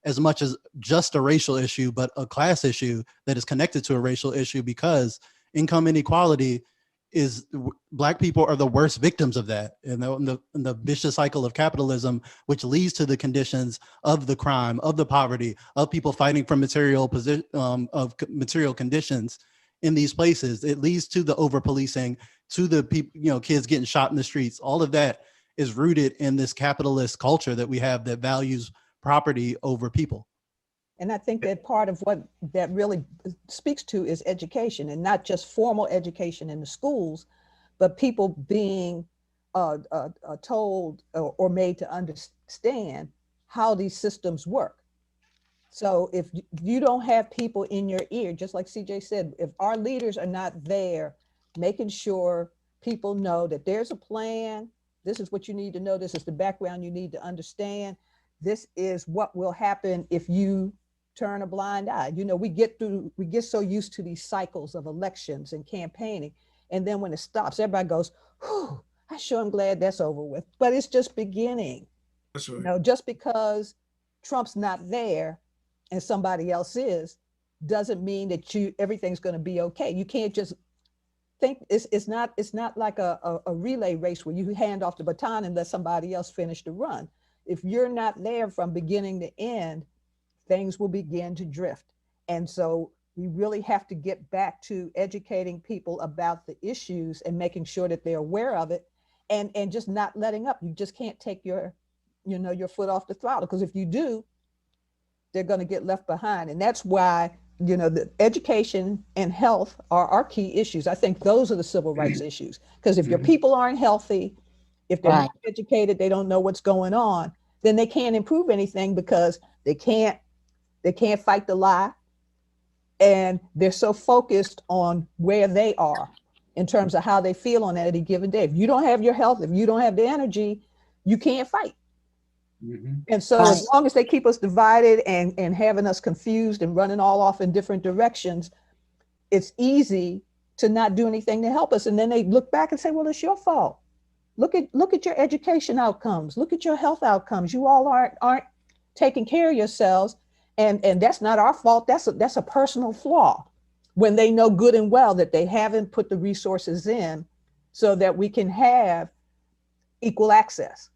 as much as just a racial issue, but a class issue that is connected to a racial issue, because income inequality Black people are the worst victims of that, in the vicious cycle of capitalism, which leads to the conditions of the crime, of the poverty, of people fighting for material conditions in these places. It leads to the over policing, to the people, kids getting shot in the streets. All of that is rooted in this capitalist culture that we have that values property over people. And I think that part of what that really speaks to is education, and not just formal education in the schools, but people being told or made to understand how these systems work. So if you don't have people in your ear, just like CJ said, if our leaders are not there making sure people know that there's a plan, this is what you need to know, this is the background you need to understand, this is what will happen if you turn a blind eye. We get so used to these cycles of elections and campaigning, and then when it stops, everybody goes, whew, I sure am glad that's over with. But it's just beginning. That's right. Just because Trump's not there and somebody else is, doesn't mean that everything's going to be okay. You can't just think it's not like a relay race where you hand off the baton and let somebody else finish the run. If you're not there from beginning to end, things will begin to drift. And so we really have to get back to educating people about the issues and making sure that they're aware of it, and just not letting up. You just can't take your foot off the throttle, because if you do, they're going to get left behind. And that's why, the education and health are our key issues. I think those are the civil rights issues, because if your people aren't healthy, if they're not educated, they don't know what's going on, then they can't improve anything, because they can't fight the lie. And they're so focused on where they are in terms of how they feel on any given day. If you don't have your health, if you don't have the energy, you can't fight. And so as long as they keep us divided and having us confused and running all off in different directions, it's easy to not do anything to help us. And then they look back and say, well, it's your fault. Look at your education outcomes. Look at your health outcomes. You all aren't taking care of yourselves. And that's not our fault. That's a personal flaw, when they know good and well that they haven't put the resources in so that we can have equal access.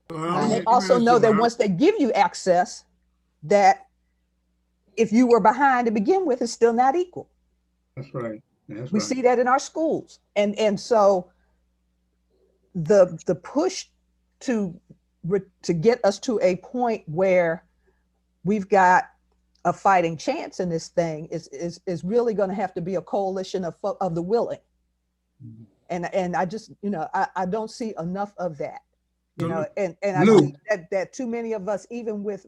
And they also know that once they give you access, that if you were behind to begin with, it's still not equal. That's right. We see that in our schools. And so the push to get us to a point where we've got a fighting chance in this thing is really going to have to be a coalition of the willing. And I just, I don't see enough of that, and I see that too many of us, even with,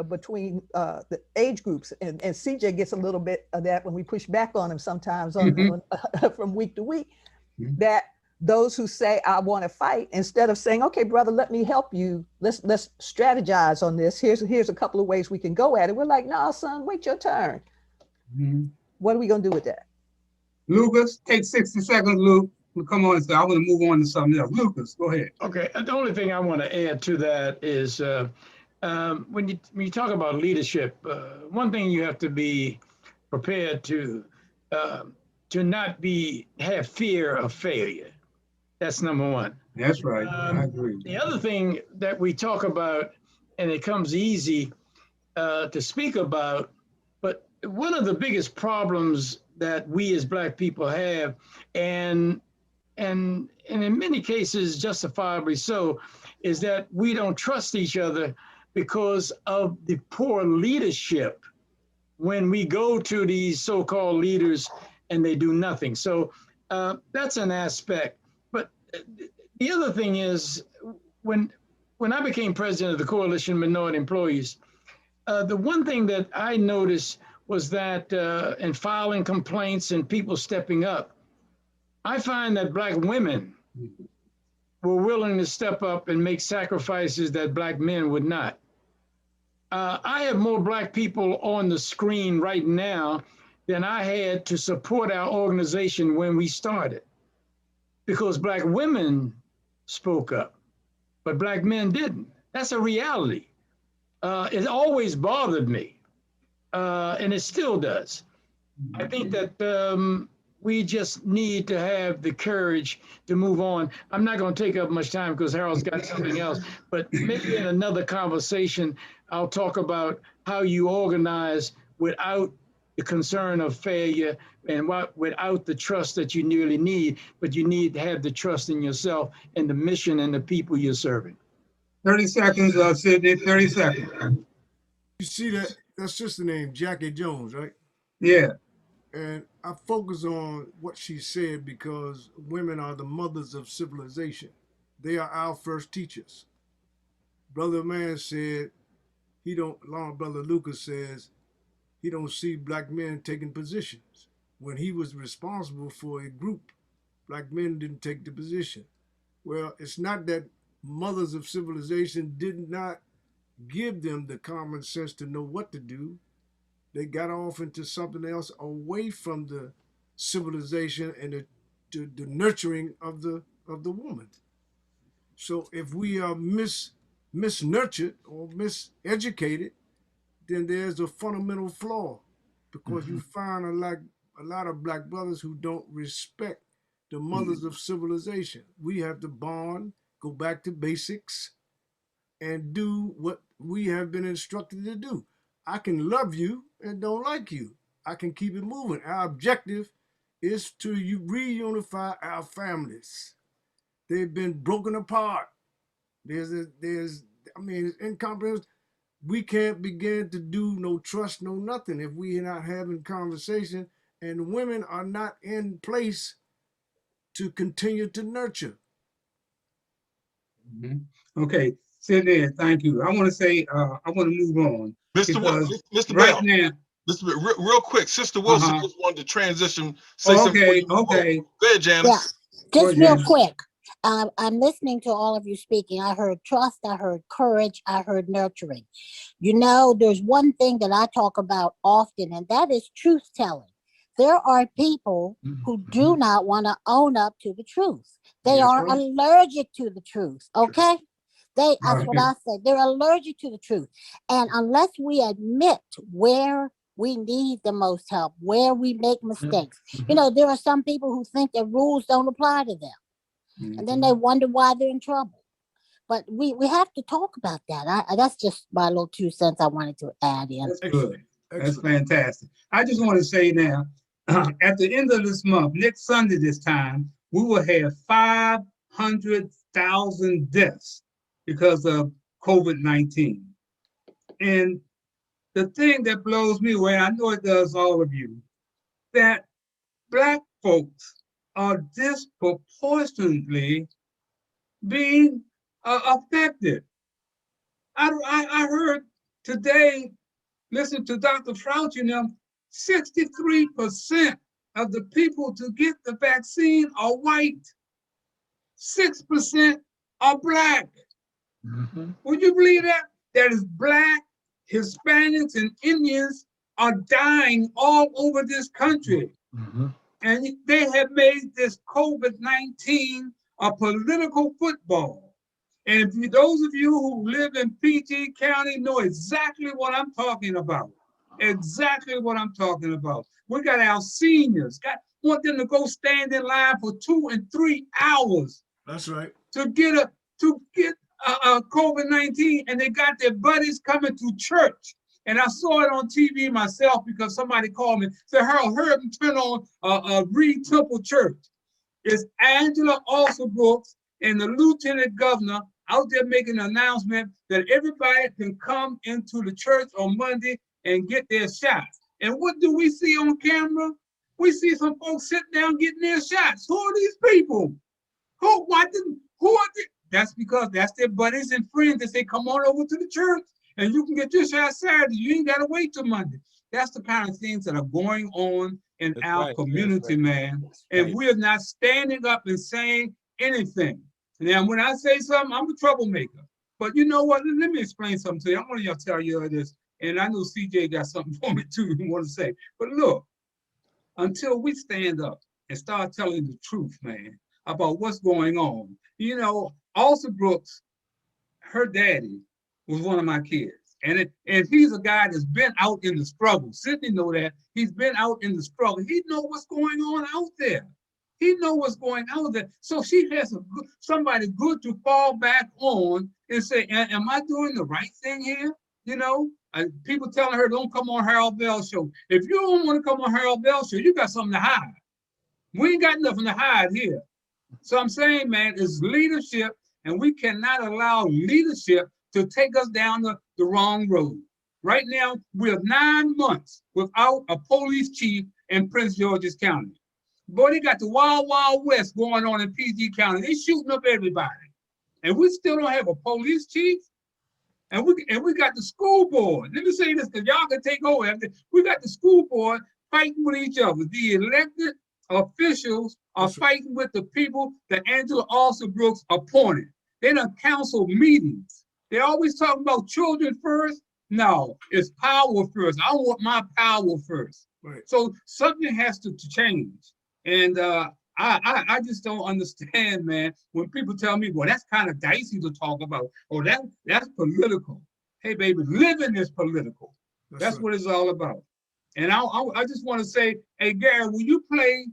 between the age groups, and CJ gets a little bit of that when we push back on him sometimes from week to week, that those who say, I want to fight, instead of saying, okay, brother, let me help you. Let's strategize on this. Here's a couple of ways we can go at it. We're like, no, son, wait your turn. What are we going to do with that? Lucas, take 60 seconds, Luke. Come on, so I want to move on to something else. Lucas, go ahead. Okay, the only thing I want to add to that is when you talk about leadership, one thing you have to be prepared to not have fear of failure. That's number one. That's right. I agree. The other thing that we talk about, and it comes easy to speak about, but one of the biggest problems that we as Black people have, and in many cases justifiably so, is that we don't trust each other because of the poor leadership when we go to these so-called leaders and they do nothing. So that's an aspect. But the other thing is, when I became president of the Coalition of Minority Employees, the one thing that I noticed was that in filing complaints and people stepping up, I find that Black women were willing to step up and make sacrifices that Black men would not. I have more Black people on the screen right now than I had to support our organization when we started, because Black women spoke up, but Black men didn't. That's a reality. It always bothered me, and it still does. I think that we just need to have the courage to move on. I'm not going to take up much time because Harold's got something else, but maybe in another conversation, I'll talk about how you organize without the concern of failure and without the trust that you nearly need, but you need to have the trust in yourself and the mission and the people you're serving. 30 seconds, Sidney, 30 seconds. You see that? That's sister named Jackie Jones, right? Yeah. And I focus on what she said because women are the mothers of civilization. They are our first teachers. Brother Man said Brother Lucas says he don't see Black men taking positions. When he was responsible for a group, Black men didn't take the position. Well, it's not that mothers of civilization did not give them the common sense to know what to do. They got off into something else away from the civilization and the nurturing of the woman. So if we are misnurtured or miseducated, then there's a fundamental flaw, because you find a lot of Black brothers who don't respect the mothers of civilization. We have to bond, go back to basics, and do what we have been instructed to do. I can love you and don't like you. I can keep it moving. Our objective is to reunify our families. They've been broken apart. It's incomprehensible. We can't begin to do no trust, no nothing if we are not having conversation, and women are not in place to continue to nurture. Okay, Sidney, thank you. I want to say, I want to move on. Mr. Right Bell, now, real quick, Sister Wilson just wanted to transition. Say something. Okay. Go ahead, Janice. Yeah, just real quick. I'm listening to all of you speaking. I heard trust, I heard courage, I heard nurturing. There's one thing that I talk about often, and that is truth telling. There are people who do not want to own up to the truth. They are allergic to the truth, okay? That's what I say. They're allergic to the truth. And unless we admit where we need the most help, where we make mistakes, there are some people who think that rules don't apply to them. And then they wonder why they're in trouble. But we have to talk about that. That's just my little 2 cents I wanted to add in. That's good. That's fantastic. I just want to say now, at the end of this month, next Sunday this time, we will have 500,000 deaths because of COVID-19. And the thing that blows me away, I know it does all of you, that Black folks are disproportionately being affected. I heard today, listen to Dr. Fauci, you know, 63% of the people to get the vaccine are white. 6% are Black. Mm-hmm. Would you believe that? That is Black, Hispanics, and Indians are dying all over this country. Mm-hmm. And they have made this COVID-19 a political football. And if you, those of you who live in PG County know exactly what I'm talking about. Exactly what I'm talking about. We got our seniors, want them to go stand in line for 2 and 3 hours. That's right. To get COVID-19, and they got their buddies coming to church. And I saw it on TV myself because somebody called me, said, Harold, hurry up and turn on Reed Temple Church. It's Angela Alsobrooks and the Lieutenant Governor out there making an announcement that everybody can come into the church on Monday and get their shots. And what do we see on camera? We see some folks sitting down getting their shots. Who are these people? Who are they? That's because that's their buddies and friends that say, come on over to the church and you can get your shot Saturday. You ain't got to wait till Monday. That's the kind of things that are going on in our community, man. And we're not standing up and saying anything. Now, when I say something, I'm a troublemaker. But you know what? Let me explain something to you. I want to tell you this. And I know CJ got something for me too you want to say. But look, until we stand up and start telling the truth, man, about what's going on. You know, Alsobrooks, her daddy was one of my kids. And he's a guy that's been out in the struggle. Sidney know that. He's been out in the struggle. He know what's going on out there. He know what's going on there. So she has somebody good to fall back on and say, am I doing the right thing here? You know, people telling her, don't come on Harold Bell Show. If you don't want to come on Harold Bell Show, you got something to hide. We ain't got nothing to hide here. So I'm saying, man, it's leadership, and we cannot allow leadership to take us down the wrong road. Right now, we're 9 months without a police chief in Prince George's County. Boy, they got the Wild Wild West going on in PG County. They shooting up everybody. And we still don't have a police chief. And we got the school board. Let me say this, because y'all can take over. We got the school board fighting with each other. The elected officials are fighting with the people that Angela Alsobrooks appointed. They done council meetings. They always talking about children first. No, it's power first. I want my power first. Right. So something has to change. And I just don't understand, man, when people tell me, well, that's kind of dicey to talk about. Oh, that's political. Hey, baby, living is political. That's right. What it's all about. And I just want to say, hey, Gary, will you play,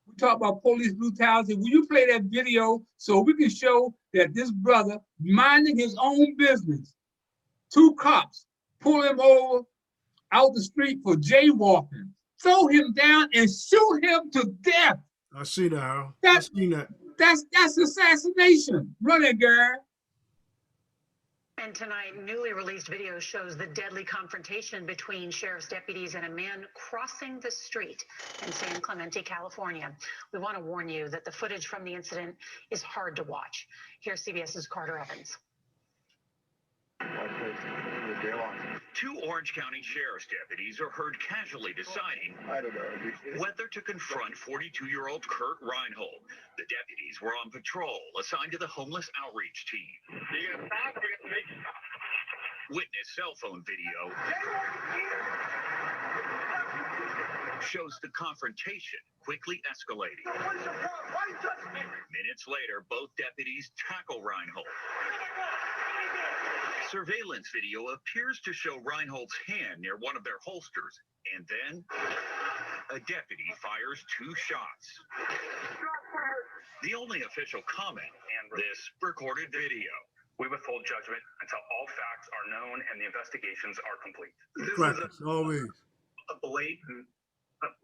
we talk about police brutality, will you play that video so we can show that this brother minding his own business, 2 cops pull him over out the street for jaywalking, throw him down and shoot him to death. I see that, Harold. I see that. That's assassination. Run it, Gary. And tonight, newly released video shows the deadly confrontation between sheriff's deputies and a man crossing the street in San Clemente, California. We want to warn you that the footage from the incident is hard to watch. Here's CBS's Carter Evans. 2 Orange County sheriff's deputies are heard casually deciding whether to confront 42-year-old Kurt Reinhold. The deputies were on patrol, assigned to the homeless outreach team. Witness cell phone video shows the confrontation quickly escalating. Minutes later, both deputies tackle Reinhold. Surveillance video appears to show Reinhold's hand near one of their holsters, and then a deputy fires 2 shots. The only official comment in this recorded video. We withhold judgment until all facts are known and the investigations are complete. This is always a blatant,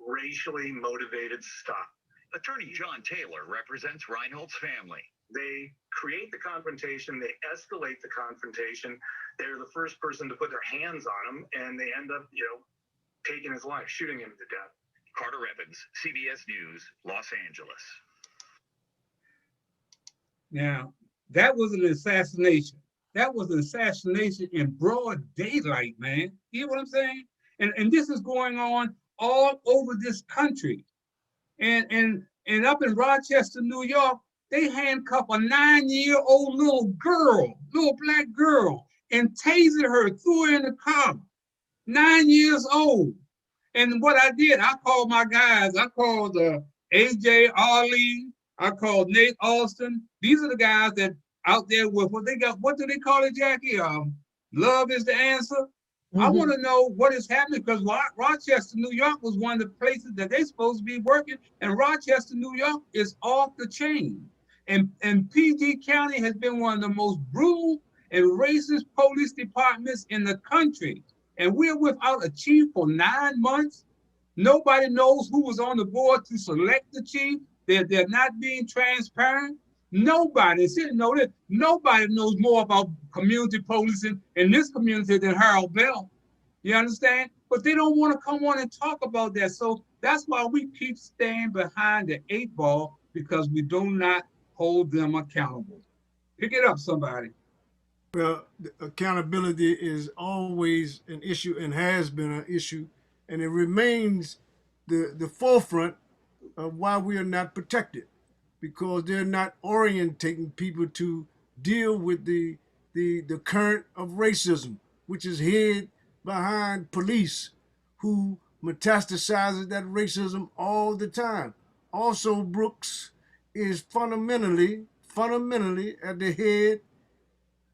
racially motivated stop. Attorney John Taylor represents Reinhold's family. They create the confrontation, they escalate the confrontation, they're the first person to put their hands on him, and they end up, taking his life, shooting him to death. Carter Evans, CBS News, Los Angeles. Now, that was an assassination. That was an assassination in broad daylight, man. You know what I'm saying? And this is going on all over this country. And up in Rochester, New York, they handcuffed a 9-year-old little black girl, and tasered her, threw her in the car, 9 years old. And what I did, I called my guys. I called AJ Arlene. I called Nate Alston. These are the guys that out there with what they got. What do they call it, Jackie? Love is the answer. I want to know what is happening, because Rochester, New York was one of the places that they're supposed to be working, and Rochester, New York is off the chain. And PG County has been one of the most brutal and racist police departments in the country. And we're without a chief for 9 months. Nobody knows who was on the board to select the chief. They're not being transparent. Nobody knows more about community policing in this community than Harold Bell. You understand? But they don't want to come on and talk about that. So that's why we keep staying behind the 8 ball, because we do not hold them accountable. Pick it up, somebody. Well, accountability is always an issue and has been an issue, and it remains the forefront of why we are not protected, because they're not orientating people to deal with the current of racism, which is hid behind police who metastasizes that racism all the time. Also, Brooks is fundamentally at the head,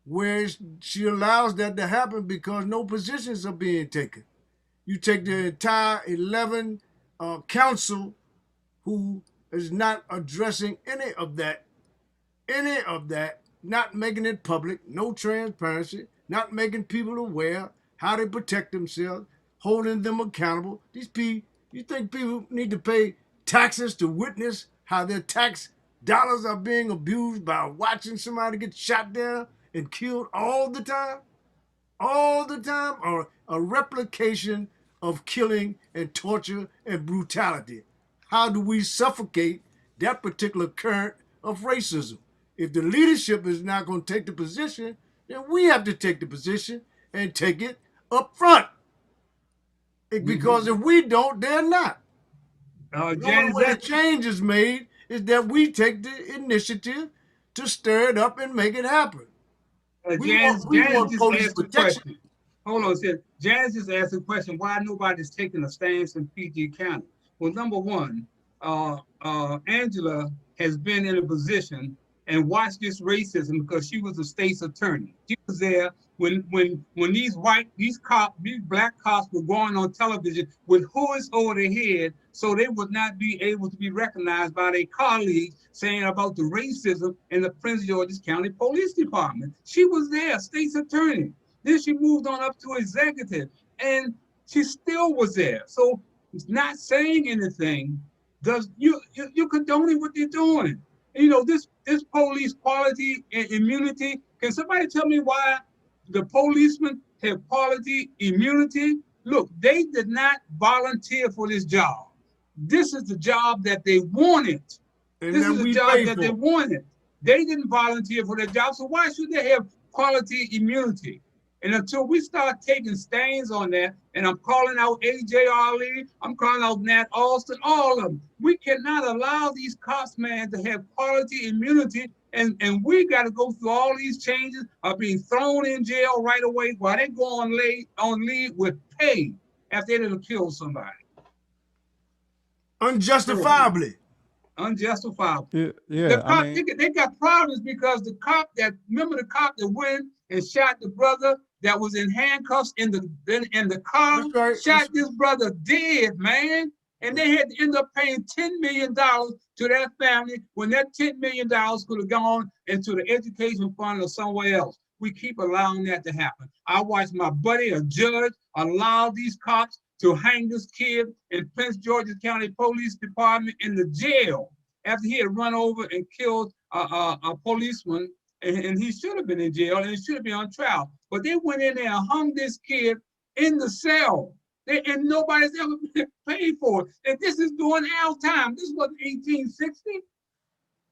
where she allows that to happen because no positions are being taken. You take the entire 11 council who is not addressing any of that, not making it public, no transparency, not making people aware how to protect themselves, holding them accountable. These people, you think people need to pay taxes to witness how their tax dollars are being abused by watching somebody get shot down and killed all the time? All the time? Or a replication of killing and torture and brutality? How do we suffocate that particular current of racism? If the leadership is not going to take the position, then we have to take the position and take it up front. Because if we don't, they're not. The only way the change is made is that we take the initiative to stir it up and make it happen. We want police protection. Hold on, Janice just asked a question, why nobody's taking a stance in PG County? Well, number one, Angela has been in a position and watched this racism because she was a state's attorney. She was there when these black cops were going on television with hoods over their head, so they would not be able to be recognized by their colleagues, saying about the racism in the Prince George's County Police Department. She was there, state's attorney. Then she moved on up to executive, and she still was there. So it's not saying anything. You're condoning what they're doing. You know, this police quality and immunity. Can somebody tell me why the policemen have quality immunity? Look, they did not volunteer for this job. This is the job that they wanted. This is the job that they wanted. They didn't volunteer for that job, so why should they have quality immunity? And until we start taking stains on that, and I'm calling out AJ Arlene, I'm calling out Nat Alston, all of them, we cannot allow these cops, man, to have quality immunity, and we got to go through all these changes of being thrown in jail right away while they go on leave with pay after they done killed somebody. Unjustifiably. Unjustifiably. Yeah, they got problems because remember the cop that went and shot the brother that was in handcuffs in the car, shot this brother dead, man. And they had to end up paying $10 million to that family when that $10 million could have gone into the education fund or somewhere else. We keep allowing that to happen. I watched my buddy, a judge, allow these cops to hang this kid in Prince George's County Police Department in the jail after he had run over and killed a policeman and he should have been in jail, and he should have been on trial. But they went in there and hung this kid in the cell. And nobody's ever been paid for it. And this is during our time. This was 1860.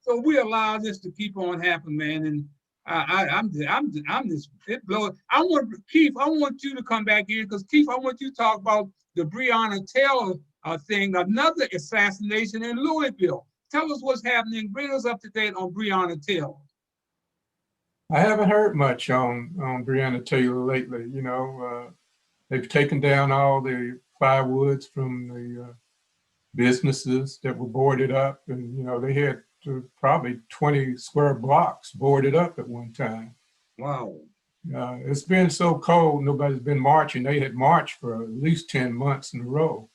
So we allow this to keep on happening, man. And I'm just, it blows. Keith, I want you to come back in, because Keith, I want you to talk about the Breonna Taylor thing, another assassination in Louisville. Tell us what's happening. Bring us up to date on Breonna Taylor. I haven't heard much on Breonna Taylor lately. You know, they've taken down all the firewoods from the businesses that were boarded up, and you know they had probably 20 square blocks boarded up at one time. Wow. It's been so cold, nobody's been marching. They had marched for at least 10 months in a row.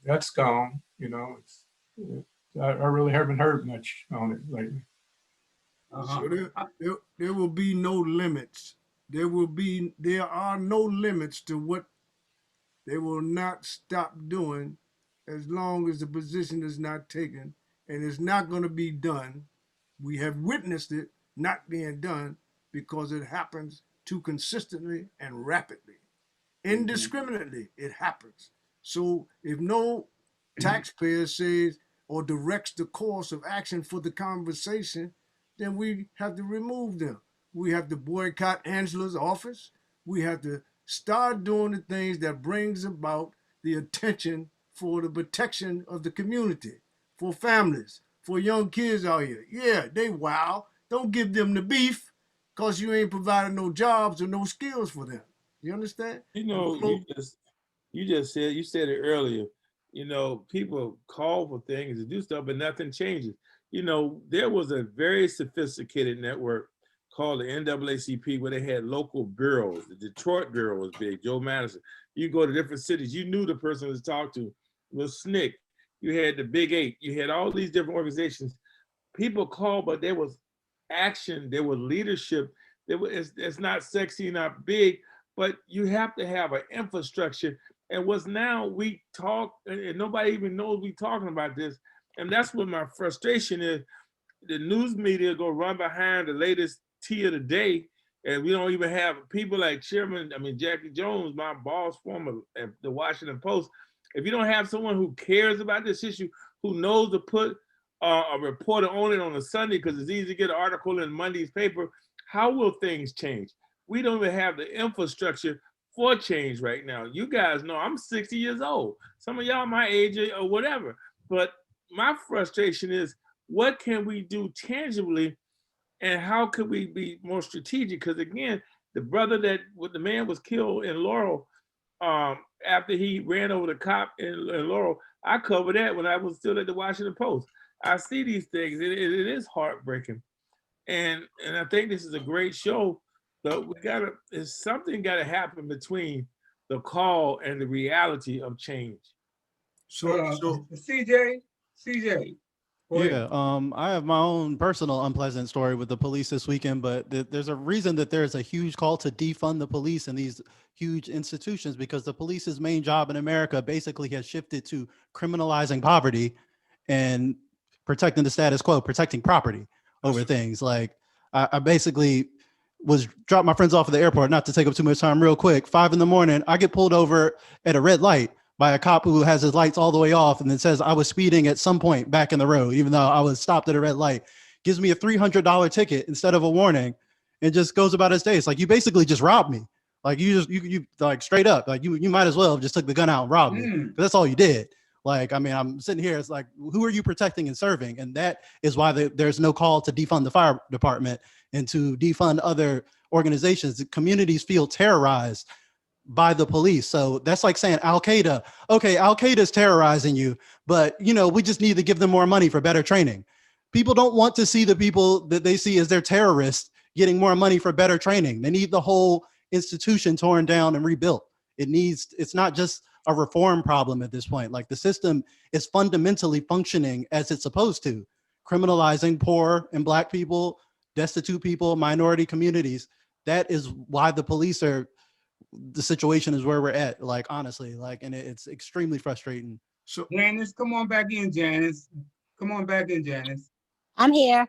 That's gone. You know, I really haven't heard much on it lately. So there will be no limits. There are no limits to what they will not stop doing as long as the position is not taken, and it's not going to be done. We have witnessed it not being done because it happens too consistently and rapidly. Indiscriminately, it happens. So if no taxpayer says or directs the course of action for the conversation, then we have to remove them. We have to boycott Angela's office. We have to start doing the things that brings about the attention for the protection of the community, for families, for young kids out here. Yeah, they wild. Don't give them the beef because you ain't providing no jobs or no skills for them. You understand? You know, you said it earlier. You know, people call for things to do stuff, but nothing changes. You know, there was a very sophisticated network called the NAACP where they had local bureaus. The Detroit bureau was big, Joe Madison. You go to different cities, you knew the person to talk to was SNCC. You had the Big Eight. You had all these different organizations. People called, but there was action, there was leadership. It's not sexy, not big, but you have to have an infrastructure. And what's now, we talk, and nobody even knows we talking about this. And that's what my frustration is. The news media go run behind the latest tea of the day, and we don't even have people like Jackie Jones, my boss, former at the Washington Post. If you don't have someone who cares about this issue, who knows to put a reporter on it on a Sunday, because it's easy to get an article in Monday's paper, how will things change? We don't even have the infrastructure for change right now. You guys know I'm 60 years old. Some of y'all my age or whatever, but my frustration is, what can we do tangibly, and how could we be more strategic? Because again, the man was killed in Laurel after he ran over the cop in Laurel. I covered that when I was still at the Washington Post. I see these things. It is heartbreaking, and I think this is a great show. But something got to happen between the call and the reality of change. So CJ. Yeah, I have my own personal unpleasant story with the police this weekend, but there's a reason that there's a huge call to defund the police and these huge institutions, because the police's main job in America basically has shifted to criminalizing poverty and protecting the status quo, protecting property over things. Like I basically dropped my friends off at the airport, not to take up too much time, real quick. 5 a.m, I get pulled over at a red light by a cop who has his lights all the way off and then says I was speeding at some point back in the road, even though I was stopped at a red light. Gives me a $300 ticket instead of a warning, and just goes about his day. It's like, you basically just robbed me. Like you like straight up, like you might as well have just took the gun out and robbed me. That's all you did. Like, I mean, I'm sitting here, it's like, who are you protecting and serving? And that is why there's no call to defund the fire department and to defund other organizations. The communities feel terrorized by the police. So that's like saying Al-Qaeda, okay, Al-Qaeda's terrorizing you, but we just need to give them more money for better training. People don't want to see the people that they see as their terrorists getting more money for better training. They need the whole institution torn down and rebuilt. It's not just a reform problem at this point. Like, the system is fundamentally functioning as it's supposed to, criminalizing poor and Black people, destitute people, minority communities. That is why the situation is where we're at, like, honestly, like, and it's extremely frustrating. So Janice, come on back in, Janice. Come on back in, Janice. I'm here.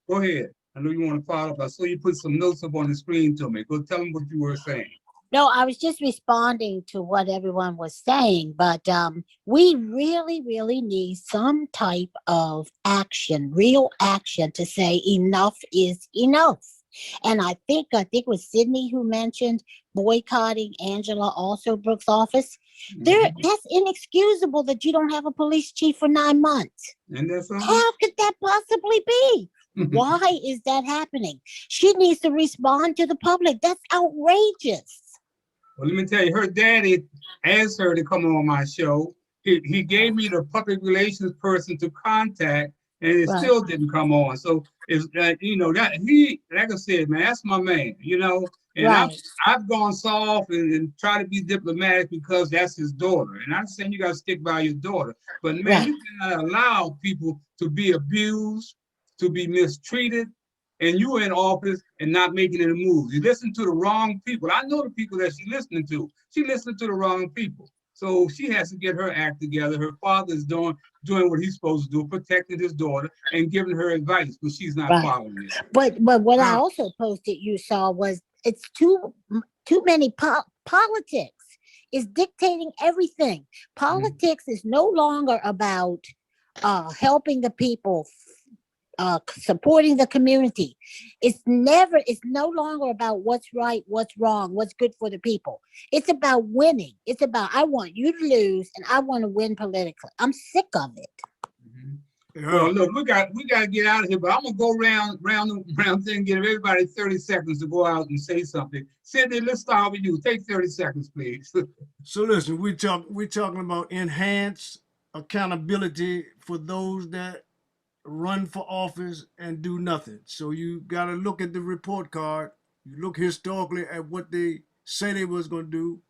Go ahead. I know you want to follow up. I saw you put some notes up on the screen to me. Go tell them what you were saying. No, I was just responding to what everyone was saying, but we really, really need some type of action, real action to say enough is enough. And I think it was Sidney who mentioned boycotting Angela Alsobrooke's office. That's inexcusable that you don't have a police chief for 9 months. And that's how could that possibly be? Why is that happening? She needs to respond to the public. That's outrageous. Well, let me tell you, her daddy asked her to come on my show. He gave me the public relations person to contact, and it still didn't come on. So it's you know, that he, like I said, man, that's my man, you know. And I've gone soft and tried to be diplomatic because that's his daughter. And I'm saying you got to stick by your daughter. But man, you cannot allow people to be abused, to be mistreated, and you in office and not making any moves. You listen to the wrong people. I know the people that she's listening to. She listened to the wrong people. So she has to get her act together. Her father is doing what he's supposed to do, protecting his daughter and giving her advice, but she's not following it. But what I also posted, you saw, was it's too many politics. Is dictating everything. Politics is no longer about helping the people, supporting the community. It's no longer about what's right, what's wrong, what's good for the people. It's about winning. It's about, I want you to lose and I want to win politically. I'm sick of it. Well, look, we got to get out of here, but I'm gonna go round thing, give everybody 30 seconds to go out and say something. Sidney, let's start with you. Take 30 seconds, please. So listen, we're talking about enhanced accountability for those that run for office and do nothing. So you got to look at the report card. You look historically at what they say they was going to do,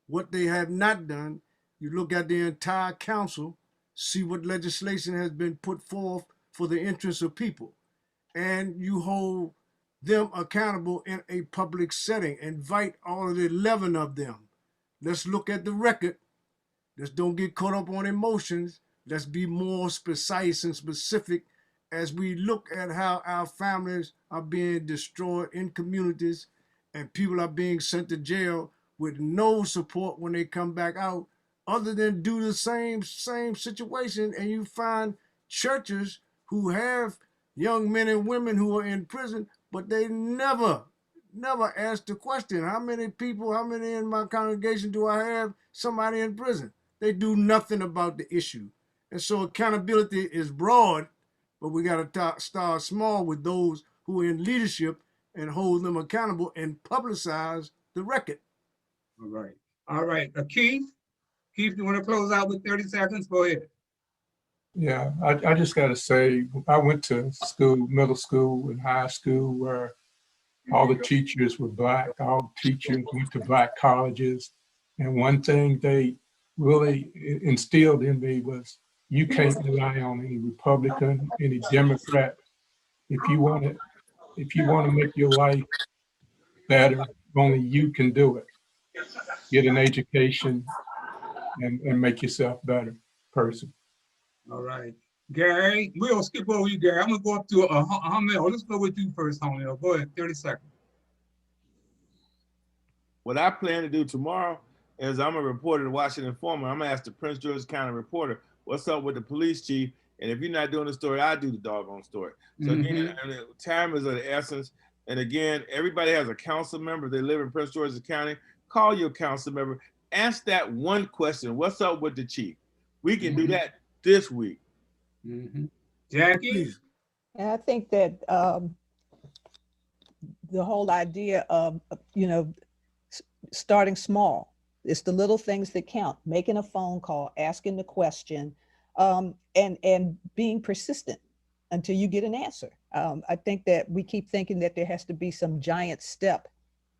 what they have not done. You look at the entire council, see what legislation has been put forth for the interests of people, and you hold them accountable in a public setting. Invite all of the 11 of them. Let's look at the record. Let's don't get caught up on emotions. Let's be more precise and specific as we look at how our families are being destroyed in communities and people are being sent to jail with no support when they come back out, other than do the same situation. And you find churches who have young men and women who are in prison, but they never ask the question, how many in my congregation do I have somebody in prison? They do nothing about the issue. And so accountability is broad, but we got to start small with those who are in leadership and hold them accountable and publicize the record. All right. Keith, you want to close out with 30 seconds? Go ahead. Yeah, I just got to say, I went to school, middle school and high school, where all the teachers were Black. All teachers went to Black colleges. And one thing they really instilled in me was, you can't rely on any Republican, any Democrat. If you want to make your life better, only you can do it. Get an education and make yourself a better person. All right. Gary, we'll skip over you, Gary. I'm going to go up to Hamel. Let's go with you first, Hamel. Go ahead, 30 seconds. What I plan to do tomorrow is I'm a reporter to Washington Informer. I'm going to ask the Prince George's County reporter, what's up with the police chief? And if you're not doing the story, I do the doggone story. So again, time is of the essence. And again, everybody has a council member. They live in Prince George's County. Call your council member. Ask that one question. What's up with the chief? We can do that this week. Jackie? And I think that the whole idea of, starting small, it's the little things that count. Making a phone call, asking the question, and being persistent until you get an answer. I think that we keep thinking that there has to be some giant step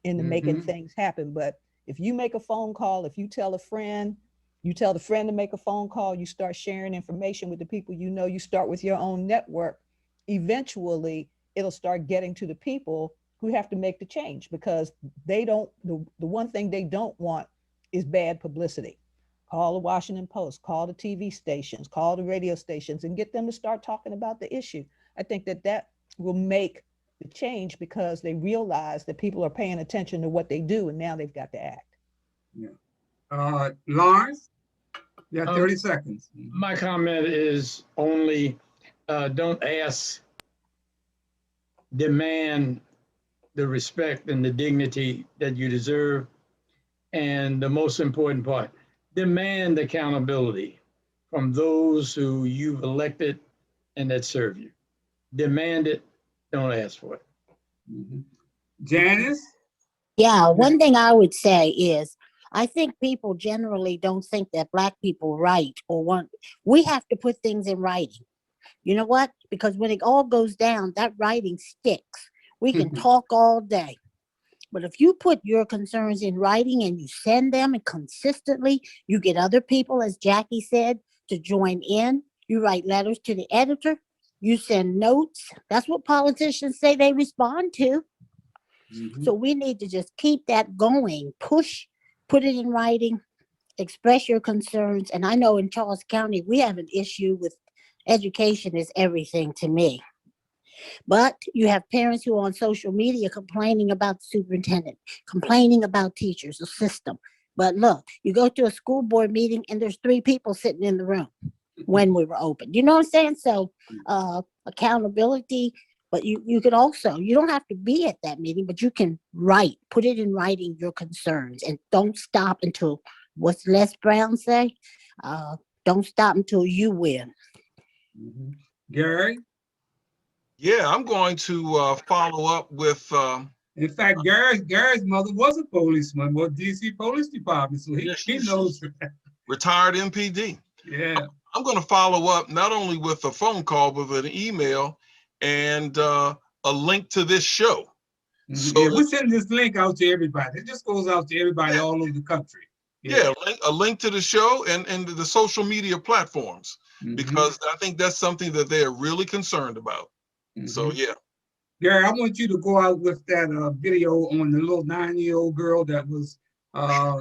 into making things happen. But if you make a phone call, if you tell a friend, you tell the friend to make a phone call, you start sharing information with the people you start with your own network, eventually it'll start getting to the people who have to make the change, because they don't, the one thing they don't want is bad publicity. Call the Washington Post, call the TV stations, call the radio stations, and get them to start talking about the issue. I think that will make to change because they realize that people are paying attention to what they do, and now they've got to act. Yeah. Lawrence, you got 30 seconds. My comment is only don't ask, demand the respect and the dignity that you deserve. And the most important part, demand accountability from those who you've elected and that serve you. Demand it, don't ask for it. Janice? Yeah, one thing I would say is I think people generally don't think that Black people write or want, we have to put things in writing. You know what? Because when it all goes down, that writing sticks. We can talk all day. But if you put your concerns in writing and you send them and consistently, you get other people, as Jackie said, to join in. You write letters to the editor. You send notes. That's what politicians say they respond to. So we need to just keep that going. Push, put it in writing, express your concerns. And I know in Charles County, we have an issue with education is everything to me. But you have parents who are on social media complaining about the superintendent, complaining about teachers, the system. But look, you go to a school board meeting and there's 3 people sitting in the room when we were open. You know what I'm saying? So accountability, but you could also, you don't have to be at that meeting, but you can put it in writing your concerns, and don't stop until, what's Les Brown say? Don't stop until you win. Gary? Yeah, I'm going to follow up with. In fact, Gary's mother was a policeman, was DC Police Department, so he knows. Retired MPD. Yeah. I'm going to follow up not only with a phone call, but with an email and a link to this show. So yeah, we're sending this link out to everybody. It just goes out to everybody all over the country. Yeah, a link to the show and the social media platforms, because I think that's something that they're really concerned about. So, yeah. Gary, I want you to go out with that video on the little 9-year-old girl that was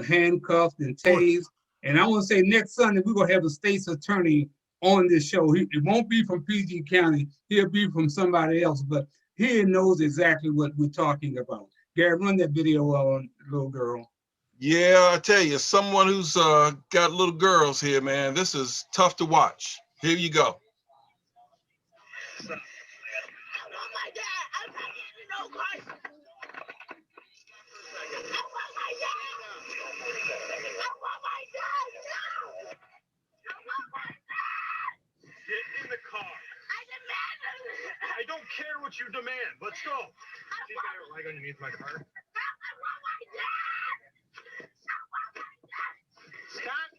handcuffed and tased. And I want to say next Sunday, we're going to have a state's attorney on this show. It won't be from PG County. He'll be from somebody else, but he knows exactly what we're talking about. Gary, run that video on the little girl. Yeah, I tell you, someone who's got little girls here, man, this is tough to watch. Here you go. Get in the car. I demand it. I don't care what you demand. Let's go. See if I have a leg underneath my car. I want my dad. Stop.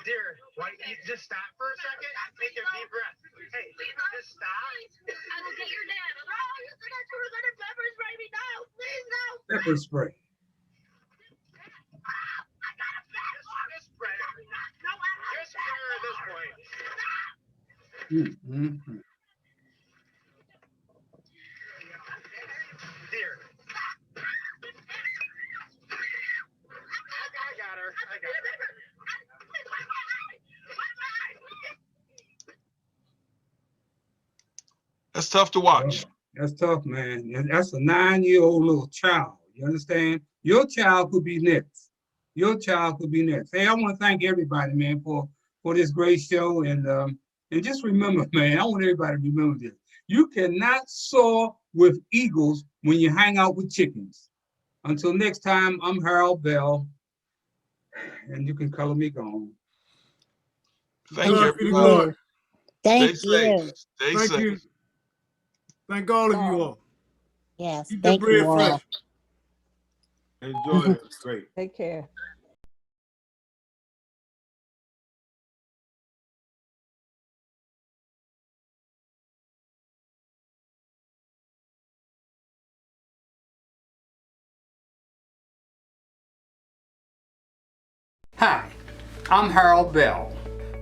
Dear, why you just stop for a second? Take a deep breath. Hey, just stop. I will get your dad. Oh, you said that you were going to pepper spray me. No, please, no. Pepper spray. I got a pepper spray. No, just spray her at this point. Dear. I got her. I got her. That's tough to watch. That's tough, man. And that's a 9-year-old little child. You understand? Your child could be next. Your child could be next. Hey, I want to thank everybody, man, for this great show. And just remember, man, I want everybody to remember this. You cannot soar with eagles when you hang out with chickens. Until next time, I'm Harold Bell, and you can color me gone. Thank you, everybody. Thank you. Stay safe. You. Thank all of you all. Yes, Keep thank the bread you all. fresh. Enjoy it. It's great. Take care. Hi, I'm Harold Bell,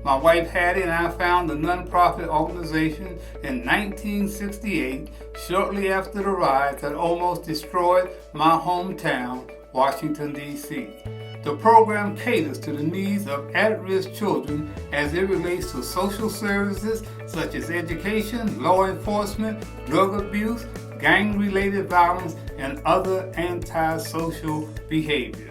My wife Hattie and I founded a nonprofit organization in 1968, shortly after the riots that almost destroyed my hometown, Washington, D.C. The program caters to the needs of at-risk children as it relates to social services such as education, law enforcement, drug abuse, gang-related violence, and other antisocial behaviors.